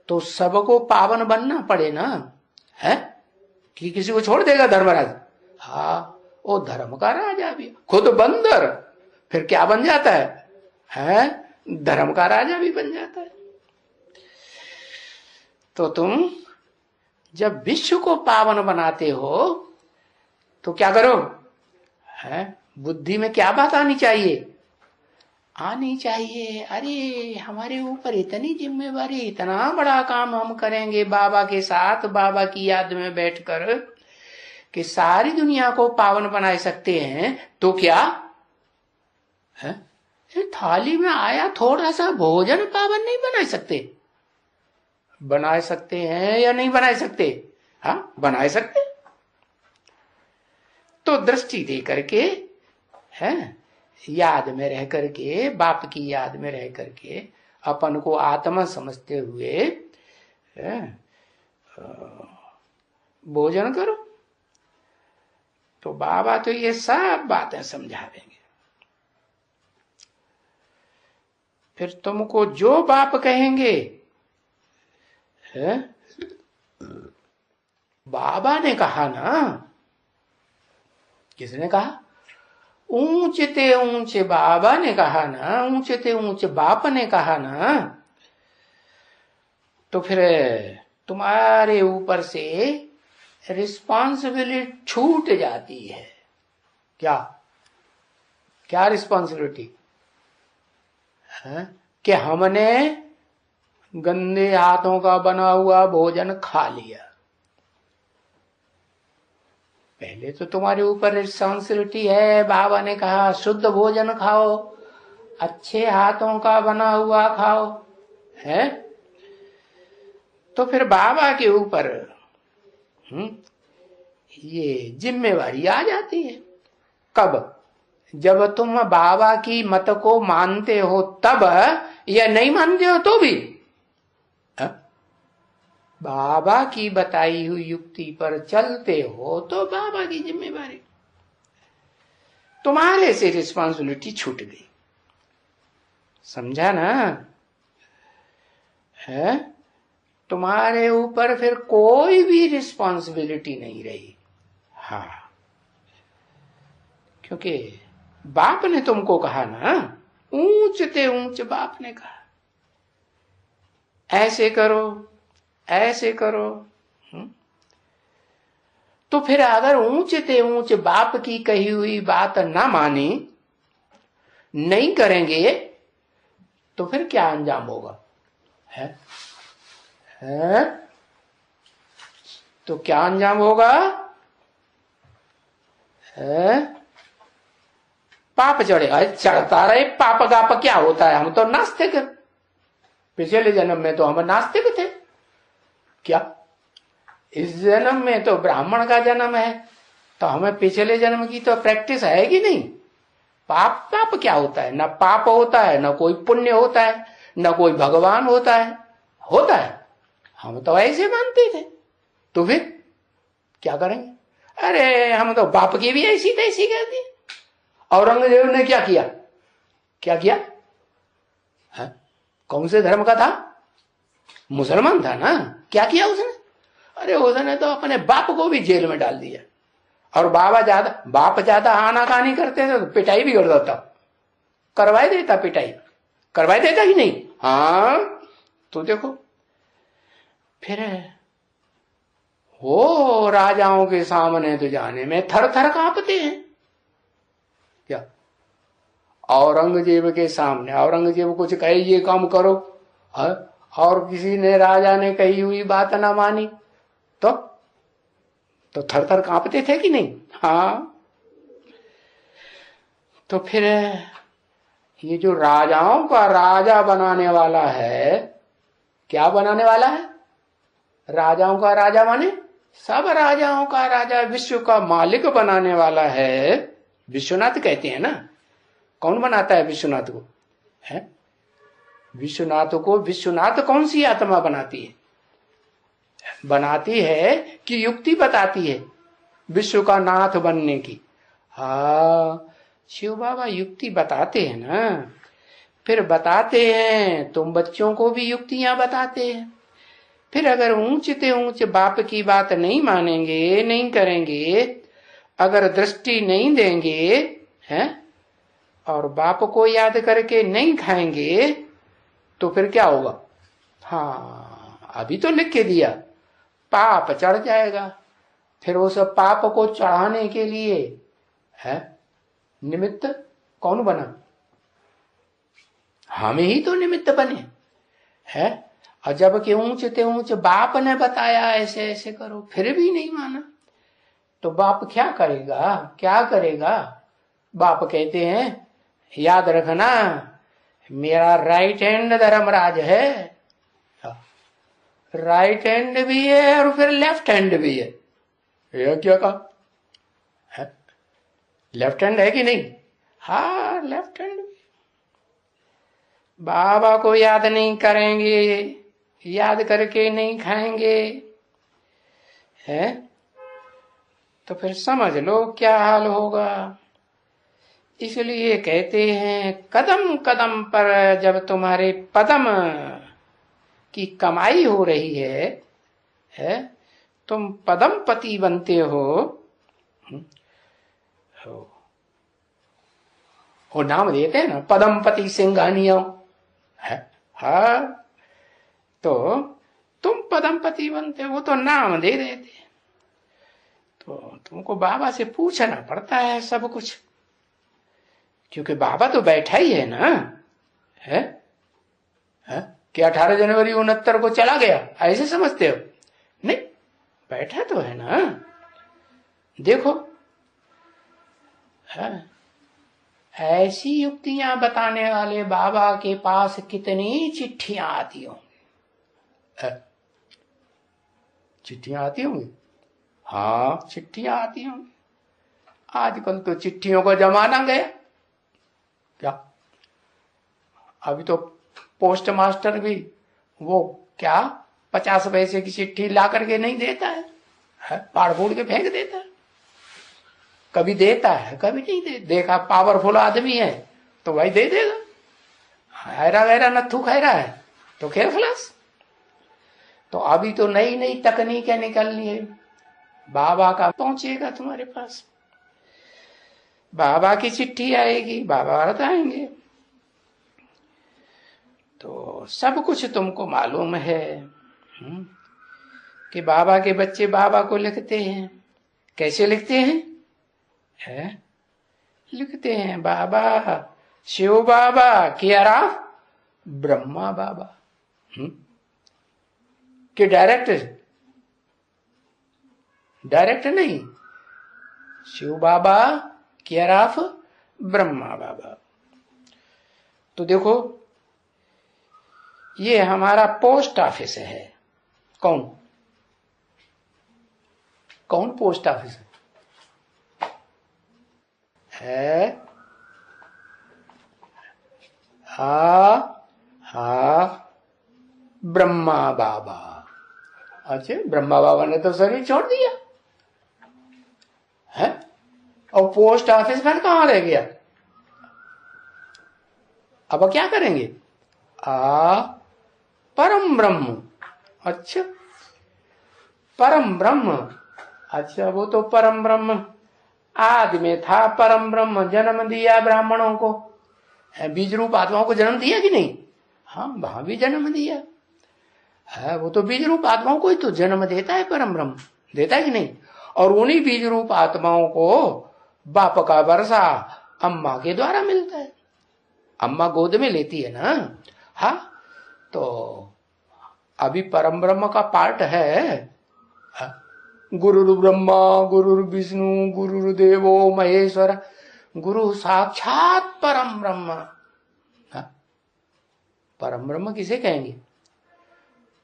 तो सबको पावन बनना पड़े ना, है कि किसी को छोड़ देगा धर्मराज? हाँ, वो धर्म का राजा भी, खुद बंदर, फिर क्या बन जाता है? धर्म का राजा भी बन जाता है। तो तुम जब विश्व को पावन बनाते हो तो क्या करो? बुद्धि में क्या बात आनी चाहिए? आनी चाहिए, अरे हमारे ऊपर इतनी जिम्मेवारी, इतना बड़ा काम हम करेंगे बाबा के साथ, बाबा की याद में बैठकर, कि सारी दुनिया को पावन बना सकते हैं। तो क्या है? थाली में आया थोड़ा सा भोजन पावन नहीं बना सकते? बना सकते हैं या नहीं बना सकते? हाँ, बना सकते। तो दृष्टि दे करके है, याद में रह करके, बाप की याद में रह करके, अपन को आत्मा समझते हुए भोजन करो। तो बाबा तो ये सब बातें समझा देंगे। फिर तुमको जो बाप कहेंगे, बाबा ने कहा ना, किसने कहा? ऊंचते ऊंचे बाबा ने कहा ना, ऊंचते ऊंचे बाप ने कहा ना। तो फिर तुम्हारे ऊपर से रिस्पॉन्सिबिलिटी छूट जाती है। क्या क्या रिस्पॉन्सिबिलिटी है? कि हमने गंदे हाथों का बना हुआ भोजन खा लिया। पहले तो तुम्हारे ऊपर रिस्पॉन्सिबिलिटी है, बाबा ने कहा शुद्ध भोजन खाओ, अच्छे हाथों का बना हुआ खाओ, है? तो फिर बाबा के ऊपर ये जिम्मेवारी आ जाती है। कब? जब तुम बाबा की मत को मानते हो तब, या नहीं मानते हो तो भी बाबा की बताई हुई युक्ति पर चलते हो तो बाबा की जिम्मेवारी, तुम्हारे से रिस्पॉन्सिबिलिटी छूट गई। समझा ना? है, तुम्हारे ऊपर फिर कोई भी रिस्पॉन्सिबिलिटी नहीं रही। हाँ, क्योंकि बाप ने तुमको कहा ना, ऊंचते ऊंच बाप ने कहा ऐसे करो, ऐसे करो। तो फिर अगर ऊंचते ऊंच बाप की कही हुई बात ना मानी, नहीं करेंगे, तो फिर क्या अंजाम होगा? है? तो क्या अंजाम होगा? पाप चढ़ेगा। चढ़ता रहे, पाप गाप क्या होता है? हम तो नास्तिक, पिछले जन्म में तो हम नास्तिक थे, क्या इस जन्म में तो ब्राह्मण का जन्म है, तो हमें पिछले जन्म की तो प्रैक्टिस है कि नहीं? पाप पाप क्या होता है? ना पाप होता है, ना कोई पुण्य होता है, ना कोई भगवान होता है। होता है? हम तो ऐसे मानते थे। तो फिर क्या करेंगे? अरे हम तो बाप की भी ऐसी तैसी कर दी। औरंगजेब ने क्या किया? क्या किया है? कौन से धर्म का था? मुसलमान था ना। क्या किया उसने? अरे उसने तो अपने बाप को भी जेल में डाल दिया। और बाप ज्यादा आनाकानी करते थे तो पिटाई भी कर देता, करवाई देता, पिटाई करवाई देता कि नहीं? हाँ। तो देखो फिर वो राजाओं के सामने तो जाने में थर थर कांपते हैं। क्या औरंगजेब के सामने औरंगजेब कुछ कहे ये काम करो, और किसी ने राजा ने कही हुई बात ना मानी तो थर थर कांपते थे कि नहीं? हाँ। तो फिर ये जो राजाओं का राजा बनाने वाला है, क्या बनाने वाला है? राजाओं का राजा माने सब राजाओं का राजा, विश्व का मालिक बनाने वाला है। विश्वनाथ कहते हैं ना। कौन बनाता है विश्वनाथ को? है विश्वनाथ को विश्वनाथ कौन सी आत्मा बनाती है? बनाती है कि युक्ति बताती है विश्व का नाथ बनने की? हाँ, शिव बाबा युक्ति बताते हैं ना। फिर बताते हैं, तुम बच्चों को भी युक्तियां बताते हैं। फिर अगर ऊंचते ऊंच बाप की बात नहीं मानेंगे, नहीं करेंगे, अगर दृष्टि नहीं देंगे हैं, और बाप को याद करके नहीं खाएंगे, तो फिर क्या होगा? हाँ, अभी तो लिख के दिया, पाप चढ़ जाएगा। फिर उस पाप को चढ़ाने के लिए है निमित्त कौन बना? हम ही तो निमित्त बने है। और जबकि ऊंचते ऊंच बाप ने बताया ऐसे ऐसे करो, फिर भी नहीं माना, तो बाप क्या करेगा? क्या करेगा? बाप कहते हैं याद रखना, मेरा राइट हैंड धर्मराज है। राइट हैंड भी है और फिर लेफ्ट हैंड भी है। ये क्या कहा है? लेफ्ट हैंड है कि नहीं? हाँ, लेफ्ट हैंड भी। बाबा को याद नहीं करेंगे, याद करके नहीं खाएंगे है, तो फिर समझ लो क्या हाल होगा। इसलिए कहते हैं कदम कदम पर जब तुम्हारे पदम की कमाई हो रही है, तुम पदम पति बनते हो। वो नाम देते हैं ना, पदम पति सिंघानियों है। हाँ, तो तुम पदम पति बनते हो, तो नाम दे देते। तो तुमको बाबा से पूछना पड़ता है सब कुछ, क्योंकि बाबा तो बैठा ही है ना। है कि 18 जनवरी 69 को चला गया ऐसे समझते हो? नहीं, बैठा तो है ना। देखो है, ऐसी युक्तियां बताने वाले बाबा के पास कितनी चिट्ठियां आती होंगी। चिट्ठियां आती होंगी। हाँ, चिट्ठियां आती होंगी। आजकल तो चिट्ठियों का जमाना गया। क्या अभी तो पोस्ट मास्टर भी वो क्या 50 पैसे की चिट्ठी ला करके नहीं देता है, फाड़ फूड़ के फेंक देता है। कभी देता है, कभी नहीं दे। देखा पावरफुल आदमी है तो भाई दे देगा, हैरा वैरा नथु खैरा है तो खेल खलास। तो अभी तो नई नई तकनीकें निकलनी है। बाबा का पहुंचेगा तुम्हारे पास, बाबा की चिट्ठी आएगी, बाबा बताएंगे। तो सब कुछ तुमको मालूम है कि बाबा के बच्चे बाबा को लिखते हैं। कैसे लिखते हैं? लिखते हैं बाबा शिव बाबा कियारा ब्रह्मा बाबा। कि डायरेक्ट नहीं, शिव बाबा कियाराफ ब्रह्मा बाबा। तो देखो ये हमारा पोस्ट ऑफिस है। कौन? कौन पोस्ट ऑफिस है? हा ब्रह्मा बाबा। अच्छा, ब्रह्मा बाबा ने तो शरीर छोड़ दिया है, और पोस्ट ऑफिस फिर कहां रह गया? अब क्या करेंगे? परम ब्रह्म। अच्छा, परम ब्रह्म। अच्छा, वो तो परम ब्रह्म आदि में था। परम ब्रह्म जन्म दिया ब्राह्मणों को, बीज रूप आत्माओं को जन्म दिया कि नहीं? हाँ, वहां भी जन्म दिया है। वो तो बीज रूप आत्माओं को ही तो जन्म देता है, परम ब्रह्म देता है कि नहीं? और उन्हीं बीज रूप आत्माओं को बाप का वर्षा अम्मा के द्वारा मिलता है। अम्मा गोद में लेती है ना। हाँ, तो अभी परम ब्रह्म का पार्ट है। गुरु ब्रह्मा गुरु विष्णु गुरुदेवो महेश्वर, गुरु साक्षात परम ब्रह्म। परम ब्रह्म किसे कहेंगे?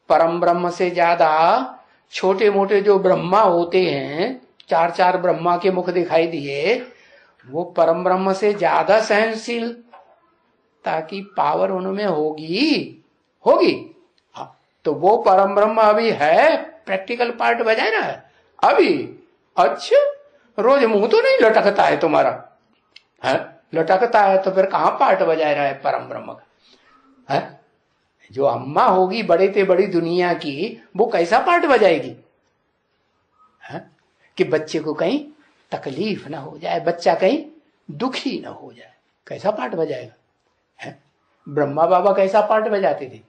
परम ब्रह्म से ज्यादा छोटे मोटे जो ब्रह्मा होते हैं, चार चार ब्रह्मा के मुख दिखाई दिए, वो परम ब्रह्म से ज्यादा सहनशील, ताकि पावर उनमें होगी। हाँ, तो वो परम ब्रह्म अभी है, प्रैक्टिकल पार्ट बजाय रहा है अभी। अच्छा, रोज मुंह तो नहीं लटकता है तुम्हारा? है, लटकता है तो फिर कहां पार्ट बजाय रहा है परम ब्रह्म का? है, जो अम्मा होगी बड़े ते बड़ी दुनिया की, वो कैसा पार्ट बजाएगी? है, कि बच्चे को कहीं तकलीफ ना हो जाए, बच्चा कहीं दुखी ना हो जाए, कैसा पार्ट बजाएगा? है, ब्रह्मा बाबा कैसा पार्ट बजाते थे?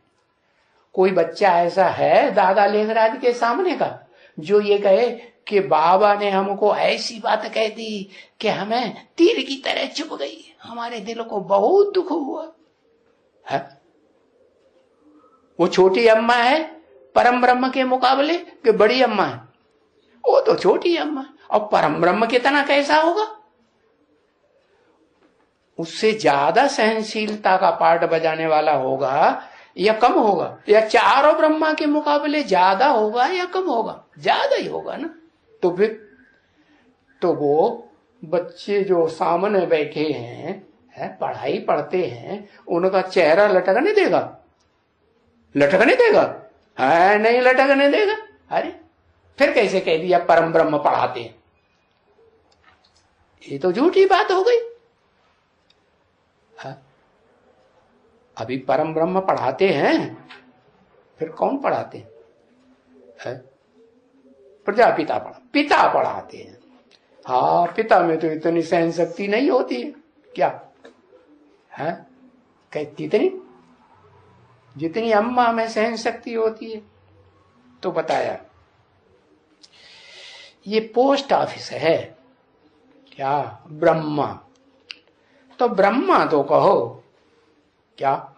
कोई बच्चा ऐसा है दादा लेखराज के सामने का जो ये कहे कि बाबा ने हमको ऐसी बात कह दी कि हमें तीर की तरह चुभ गई, हमारे दिल को बहुत दुख हुआ है? वो छोटी अम्मा है परम ब्रह्म के मुकाबले कि बड़ी अम्मा है? वो तो छोटी अम्मा है। और परम ब्रह्म कितना कैसा होगा? उससे ज्यादा सहनशीलता का पार्ट बजाने वाला होगा या कम होगा? या चारों ब्रह्मा के मुकाबले ज्यादा होगा या कम होगा? ज्यादा ही होगा ना। तो फिर तो वो बच्चे जो सामने बैठे हैं पढ़ाई पढ़ते हैं, उनका चेहरा लटकने देगा? लटकने देगा? है, नहीं लटकने देगा। अरे फिर कैसे कह दिया परम ब्रह्म पढ़ाते हैं? ये तो झूठी बात हो गई। अभी परम ब्रह्म पढ़ाते हैं, फिर कौन पढ़ाते हैं? प्रजापिता पिता पढ़ाते हैं। हाँ, पिता में तो इतनी सहन शक्ति नहीं होती है क्या? है, कितनी जितनी अम्मा में सहन शक्ति होती है। तो बताया ये पोस्ट ऑफिस है क्या? ब्रह्मा। तो ब्रह्मा तो कहो क्या,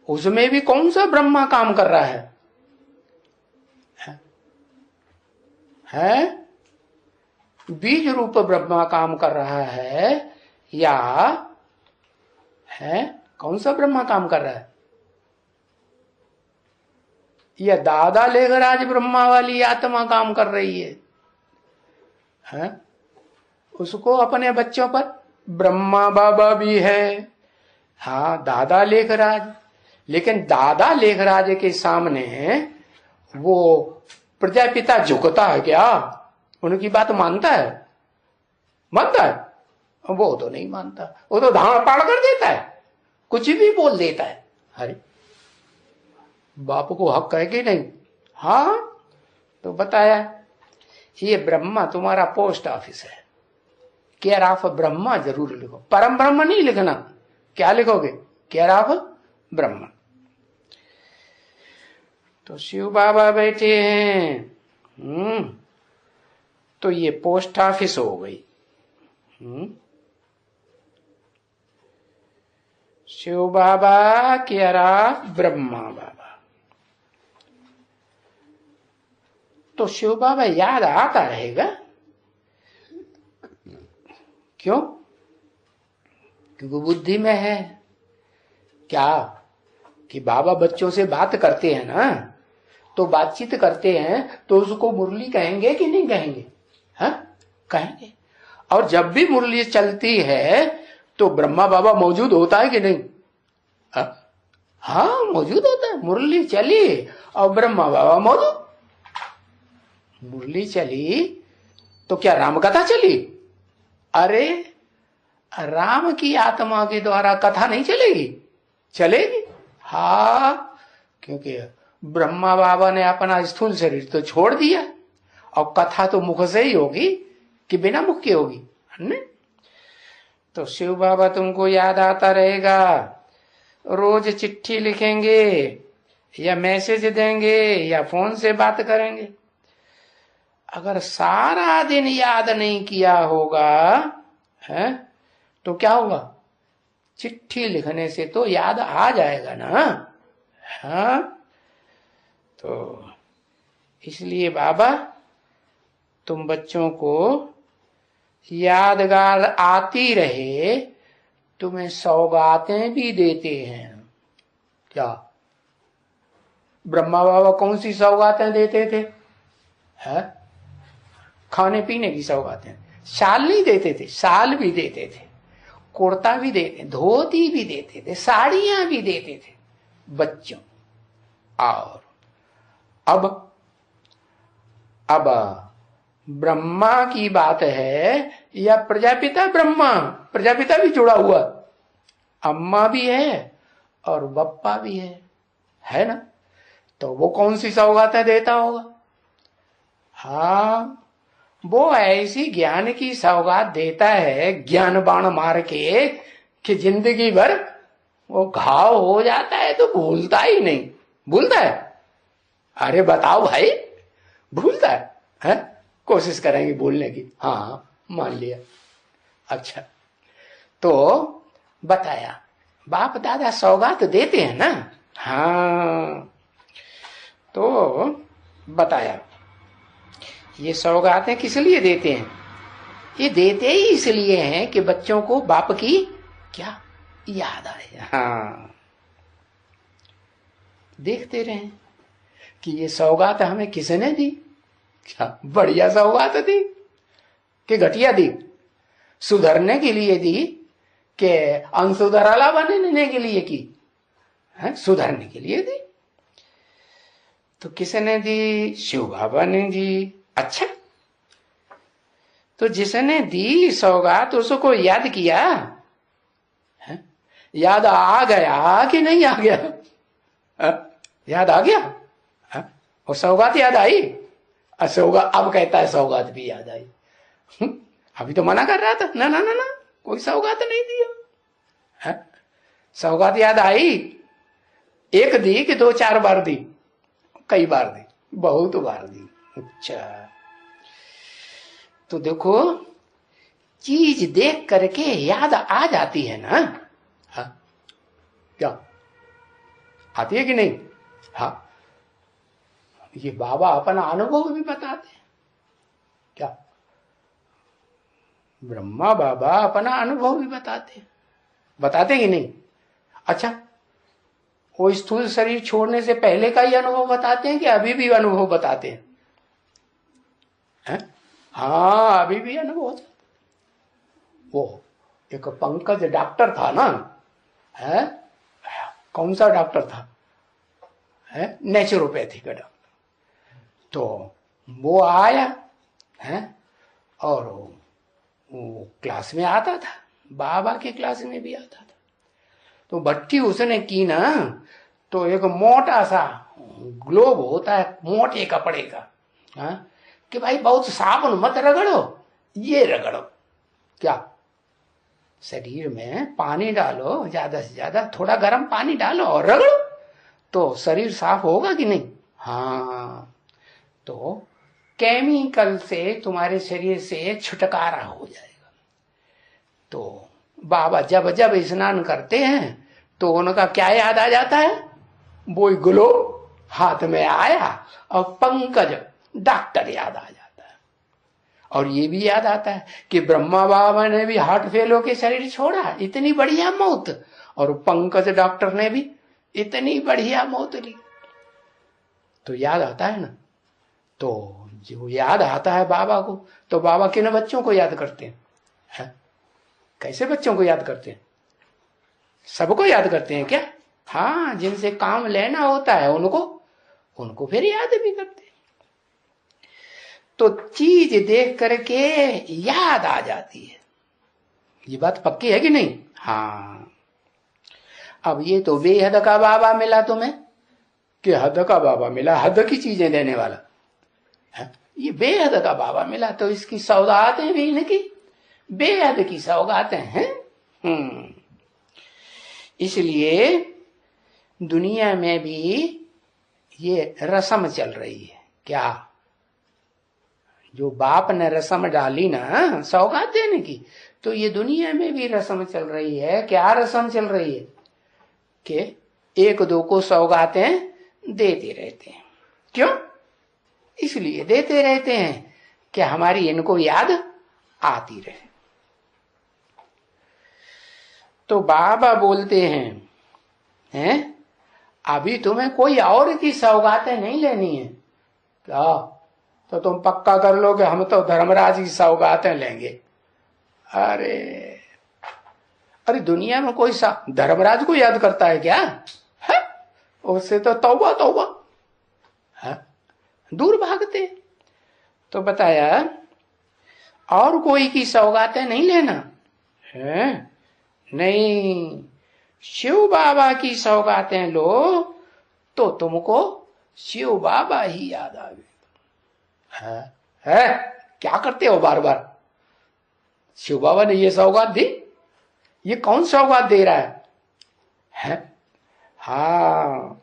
उसमें भी कौन सा ब्रह्मा काम कर रहा है? बीज रूप ब्रह्मा काम कर रहा है या है कौन सा ब्रह्मा काम कर रहा है? या दादा लेखराज ब्रह्मा वाली आत्मा काम कर रही है? उसको अपने बच्चों पर ब्रह्मा बाबा भी है, हाँ दादा लेखराज, लेकिन दादा लेखराज के सामने वो प्रजापिता झुकता है क्या? उनकी बात मानता है? मानता है? वो तो नहीं मानता, वो तो धाड़ पाड़ कर देता है, कुछ भी बोल देता है। अरे बाप को हक है कि नहीं? हाँ, तो बताया ये ब्रह्मा तुम्हारा पोस्ट ऑफिस है, केयर ऑफ ब्रह्मा जरूर लिखो, परम ब्रह्म नहीं लिखना। क्या लिखोगे? Care of Brahma. तो शिव बाबा बैठे हैं, तो ये पोस्ट ऑफिस हो गई। शिव बाबा केयर ऑफ ब्रह्मा बाबा। तो शिव बाबा याद आता रहेगा। क्यों? क्योंकि बुद्धि में है क्या कि बाबा बच्चों से बात करते हैं ना, तो बातचीत करते हैं तो उसको मुरली कहेंगे कि नहीं कहेंगे? हाँ कहेंगे। और जब भी मुरली चलती है तो ब्रह्मा बाबा मौजूद होता है कि नहीं? हाँ मौजूद होता है। मुरली चली और ब्रह्मा बाबा मौजूद। मुरली चली तो क्या राम कथा चली? अरे राम की आत्मा के द्वारा कथा नहीं चलेगी? चलेगी। हाँ, क्योंकि ब्रह्मा बाबा ने अपना स्थूल शरीर तो छोड़ दिया और कथा तो मुख से ही होगी कि बिना मुख के होगी, नहीं? तो शिव बाबा तुमको याद आता रहेगा, रोज चिट्ठी लिखेंगे या मैसेज देंगे या फोन से बात करेंगे। अगर सारा दिन याद नहीं किया होगा है तो क्या होगा? चिट्ठी लिखने से तो याद आ जाएगा ना। हाँ, तो इसलिए बाबा तुम बच्चों को यादगार आती रहे, तुम्हें सौगातें भी देते हैं। क्या ब्रह्मा बाबा कौन सी सौगातें देते थे? है खाने पीने की सौगातें। शाल नहीं देते थे, शाल भी देते थे, कुर्ता भी देते, धोती भी देते थे, साड़ियां भी देते थे बच्चों। और अब ब्रह्मा की बात है या प्रजापिता ब्रह्मा? प्रजापिता भी जुड़ा हुआ, अम्मा भी है और बप्पा भी है ना? तो वो कौन सी सौगातें देता होगा? हाँ, वो ऐसी ज्ञान की सौगात देता है, ज्ञान बाण मार के, कि जिंदगी भर वो घाव हो जाता है तो भूलता ही नहीं। भूलता है? अरे बताओ भाई, भूलता है? कोशिश करेंगे भूलने की। हाँ मान लिया। अच्छा, तो बताया बाप दादा सौगात देते हैं ना। हाँ, तो बताया ये सौगातें किस लिए देते हैं? ये देते ही इसलिए हैं कि बच्चों को बाप की क्या याद आए। हाँ, देखते रहे कि ये सौगात हमें किसने दी। क्या बढ़िया सौगात दी कि घटिया दी? सुधरने के लिए दी कि अनसुधराला बनने के लिए की? है सुधरने के लिए दी। तो किसने दी? शिव बाबा ने दी। अच्छा, तो जिसने दी सौगात उसको याद किया है? याद आ गया कि नहीं आ गया? याद आ गया है? और सौगात याद आई? सौगात अब कहता है सौगात भी याद आई। अभी तो मना कर रहा था, ना ना ना ना, कोई सौगात नहीं दिया है। सौगात याद आई? एक दी कि 2-4 बार दी? कई बार दी, बहुत बार दी। अच्छा, तो देखो चीज देख करके याद आ जाती है ना। हाँ, क्या आती है कि नहीं? हाँ, ये बाबा अपना अनुभव भी बताते हैं। क्या ब्रह्मा बाबा अपना अनुभव भी बताते कि नहीं? अच्छा, वो स्थूल शरीर छोड़ने से पहले का ही अनुभव बताते हैं कि अभी भी अनुभव बताते हैं? हाँ, अभी भी अनुभव होता। वो एक पंकज डॉक्टर था ना, है? कौन सा डॉक्टर था? है नेचुरोपैथी का डॉक्टर। तो वो आया है और वो क्लास में आता था, बाबा के क्लास में भी आता था। तो भट्टी उसने की ना, तो एक मोटा सा ग्लोब होता है मोटे कपड़े का, हाँ? कि भाई बहुत साबुन मत रगड़ो, ये रगड़ो। क्या शरीर में पानी डालो, ज्यादा से ज्यादा थोड़ा गर्म पानी डालो और रगड़ो, तो शरीर साफ होगा कि नहीं? हाँ, तो केमिकल से तुम्हारे शरीर से छुटकारा हो जाएगा। तो बाबा जब जब स्नान करते हैं तो उनका क्या याद आ जाता है? वो ग्लो हाथ में आया और पंकज डॉक्टर याद आ जाता है। और ये भी याद आता है कि ब्रह्मा बाबा ने भी हार्ट फेल होकर शरीर छोड़ा, इतनी बढ़िया मौत, और पंकज डॉक्टर ने भी इतनी बढ़िया मौत ली। तो याद आता है ना। तो जो याद आता है बाबा को, तो बाबा किन बच्चों को याद करते हैं? है? कैसे बच्चों को याद करते हैं? सबको याद करते हैं क्या? हाँ, जिनसे काम लेना होता है उनको फिर याद भी करते हैं। तो चीज देख करके याद आ जाती है। ये बात पक्की है कि नहीं? हाँ। अब ये तो बेहद का बाबा मिला तुम्हें कि हद का बाबा मिला, हद की चीजें देने वाला है। ये बेहद का बाबा मिला तो इसकी सौगातें भी इनकी बेहद की सौगातें हैं। इसलिए दुनिया में भी ये रस्म चल रही है। क्या? जो बाप ने रस्म डाली ना सौगात देने की, तो ये दुनिया में भी रस्म चल रही है। क्या रस्म चल रही है? कि एक दो को सौगातें देते रहते हैं। क्यों? इसलिए देते रहते हैं कि हमारी इनको याद आती रहे। तो बाबा बोलते हैं अभी तुम्हें कोई और की सौगातें नहीं लेनी है क्या? तो तुम पक्का कर लो कि हम तो धर्मराज की सौगातें लेंगे। अरे दुनिया में कोई धर्मराज को याद करता है क्या? है? उससे तो तौबा तौबा है, दूर भागते। तो बताया और कोई की सौगातें नहीं लेना है। नहीं, शिव बाबा की सौगातें लो तो तुमको शिव बाबा ही याद आवे। है? क्या करते हो बार बार? शिव बाबा ने ये सौगात दी, ये कौन सौगात दे रहा है? हाँ,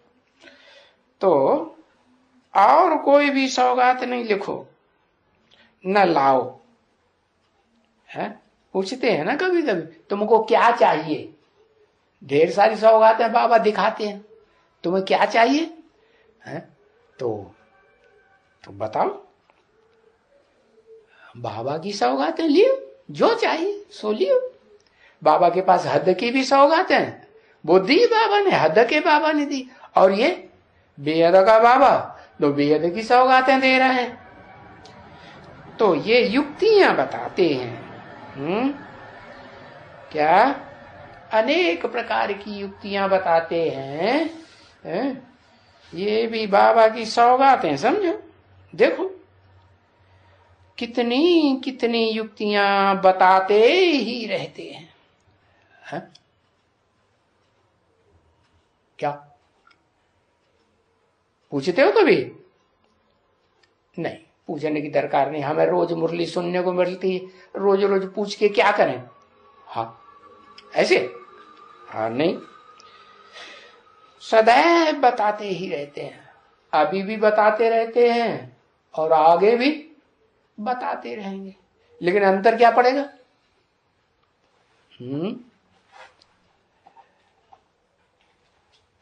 तो और कोई भी सौगात नहीं लिखो, न लाओ। है? पूछते हैं ना कभी कभी तुमको क्या चाहिए? ढेर सारी सौगातें बाबा दिखाते हैं, तुम्हें क्या चाहिए? है? तो बताओ, बाबा की सौगातें लियो, जो चाहिए सो लियो। बाबा के पास हद की भी सौगातें हैं, वो दी बाबा ने, हद के बाबा ने दी। और ये बेहद का बाबा तो बेहद की सौगातें दे रहे हैं। तो ये युक्तियां बताते हैं। क्या? अनेक प्रकार की युक्तियां बताते हैं। ये भी बाबा की सौगातें, समझो। देखो कितनी कितनी युक्तियां बताते ही रहते हैं। क्या पूछते हो कभी? नहीं, पूछने की दरकार नहीं। हमें रोज मुरली सुनने को मिलती है, रोज रोज पूछ के क्या करें? हाँ, ऐसे? हाँ, नहीं, सदैव बताते ही रहते हैं। अभी भी बताते रहते हैं और आगे भी बताते रहेंगे। लेकिन अंतर क्या पड़ेगा?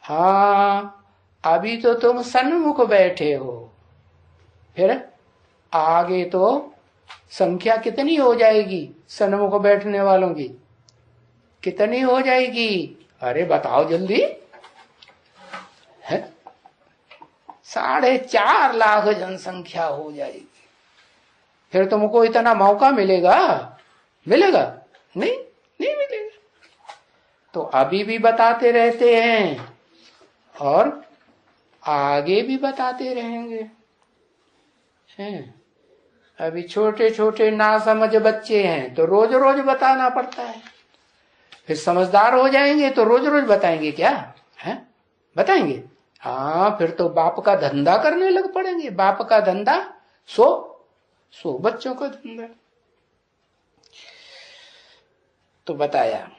हाँ, अभी तो तुम सन्मुख बैठे हो, फिर आगे तो संख्या कितनी हो जाएगी सन्मुख बैठने वालों की? कितनी हो जाएगी? अरे बताओ जल्दी। है? 4.5 लाख जनसंख्या हो जाएगी। फिर तुमको इतना मौका मिलेगा? मिलेगा? नहीं, नहीं मिलेगा। तो अभी भी बताते रहते हैं और आगे भी बताते रहेंगे। हैं? अभी छोटे छोटे नासमझ बच्चे हैं तो रोज रोज बताना पड़ता है। फिर समझदार हो जाएंगे तो रोज रोज बताएंगे क्या? है? बताएंगे? हाँ, फिर तो बाप का धंधा करने लग पड़ेंगे। बाप का धंधा सो बच्चों का धंधा। तो बताया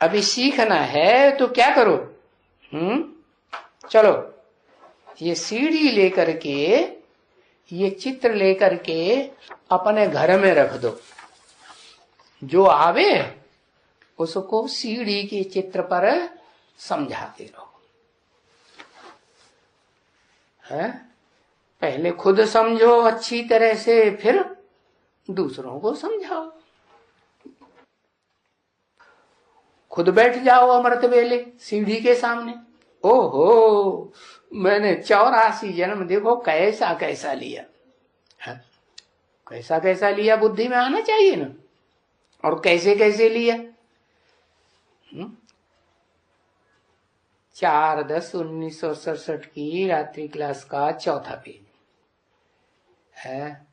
अभी सीखना है तो क्या करो? चलो ये सीढ़ी लेकर के, ये चित्र लेकर के अपने घर में रख दो। जो आवे उसको सीढ़ी के चित्र पर समझाते रहो। है? पहले खुद समझो अच्छी तरह से, फिर दूसरों को समझाओ। खुद बैठ जाओ अमृत वेले सीढ़ी के सामने, ओहो, मैंने 84 जन्म देखो कैसा कैसा लिया है? कैसा कैसा लिया बुद्धि में आना चाहिए ना। और कैसे कैसे लिया? 4/10/1967 की रात्रि क्लास का चौथा पेज है।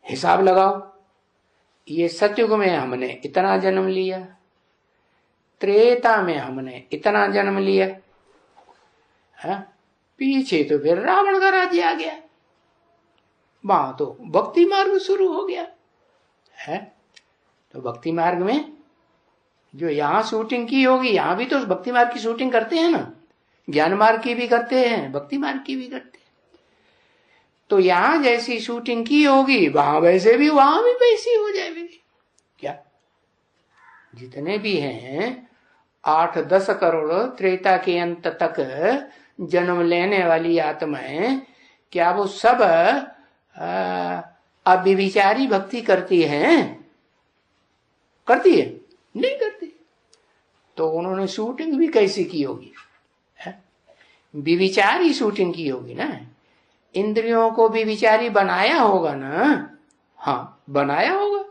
हिसाब लगाओ, ये सतयुग में हमने इतना जन्म लिया, त्रेता में हमने इतना जन्म लिया है, पीछे तो फिर रावण का राज्य आ गया, वहां तो भक्ति मार्ग शुरू हो गया है। तो भक्ति मार्ग में जो यहाँ शूटिंग की होगी, यहाँ भी तो भक्ति मार्ग की शूटिंग करते हैं ना, ज्ञान मार्ग की भी करते हैं, भक्ति मार्ग की भी करते हैं। तो यहां जैसी शूटिंग की होगी वहां वैसे भी, वहां भी वैसी हो जाएगी। क्या जितने भी हैं 8-10 करोड़ त्रेता के अंत तक जन्म लेने वाली आत्माएं, क्या वो सब अव्यभिचारी भक्ति करती हैं? करती है? नहीं करती। तो उन्होंने शूटिंग भी कैसी की होगी? विविचारी शूटिंग की होगी ना, इंद्रियों को विविचारी बनाया होगा ना। हाँ, बनाया होगा।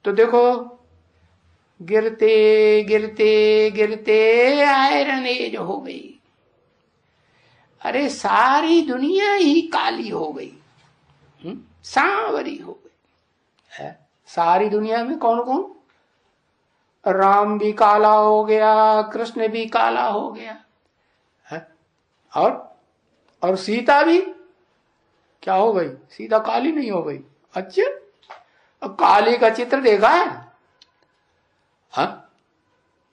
तो देखो, गिरते गिरते गिरते आयरन एज हो गई। अरे सारी दुनिया ही काली हो गई, सांवरी हो गई है। सारी दुनिया में कौन कौन? राम भी काला हो गया, कृष्ण भी काला हो गया है। और सीता भी क्या हो गई? सीता काली नहीं हो गई। अच्छा, अब काली का चित्र देखा है? हाँ,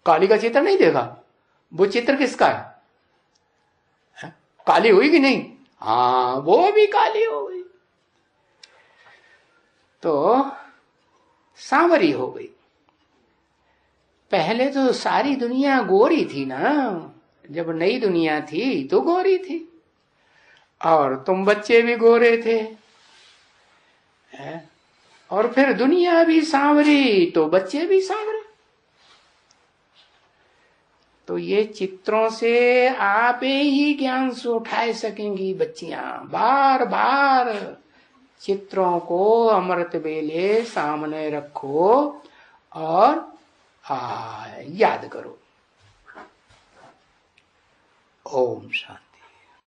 काली का चित्र नहीं देखा? वो चित्र किसका है? काली हुई कि नहीं? हाँ, वो भी काली हो गई, तो सांवरी हो गई। पहले तो सारी दुनिया गोरी थी ना, जब नई दुनिया थी तो गोरी थी, और तुम बच्चे भी गोरे थे है? और फिर दुनिया भी सांवरी तो बच्चे भी सांवरे। तो ये चित्रों से आप ही ज्ञान से उठाए सकेंगी बच्चियां। बार बार चित्रों को अमृत बेले सामने रखो और याद करो। ओम शांति।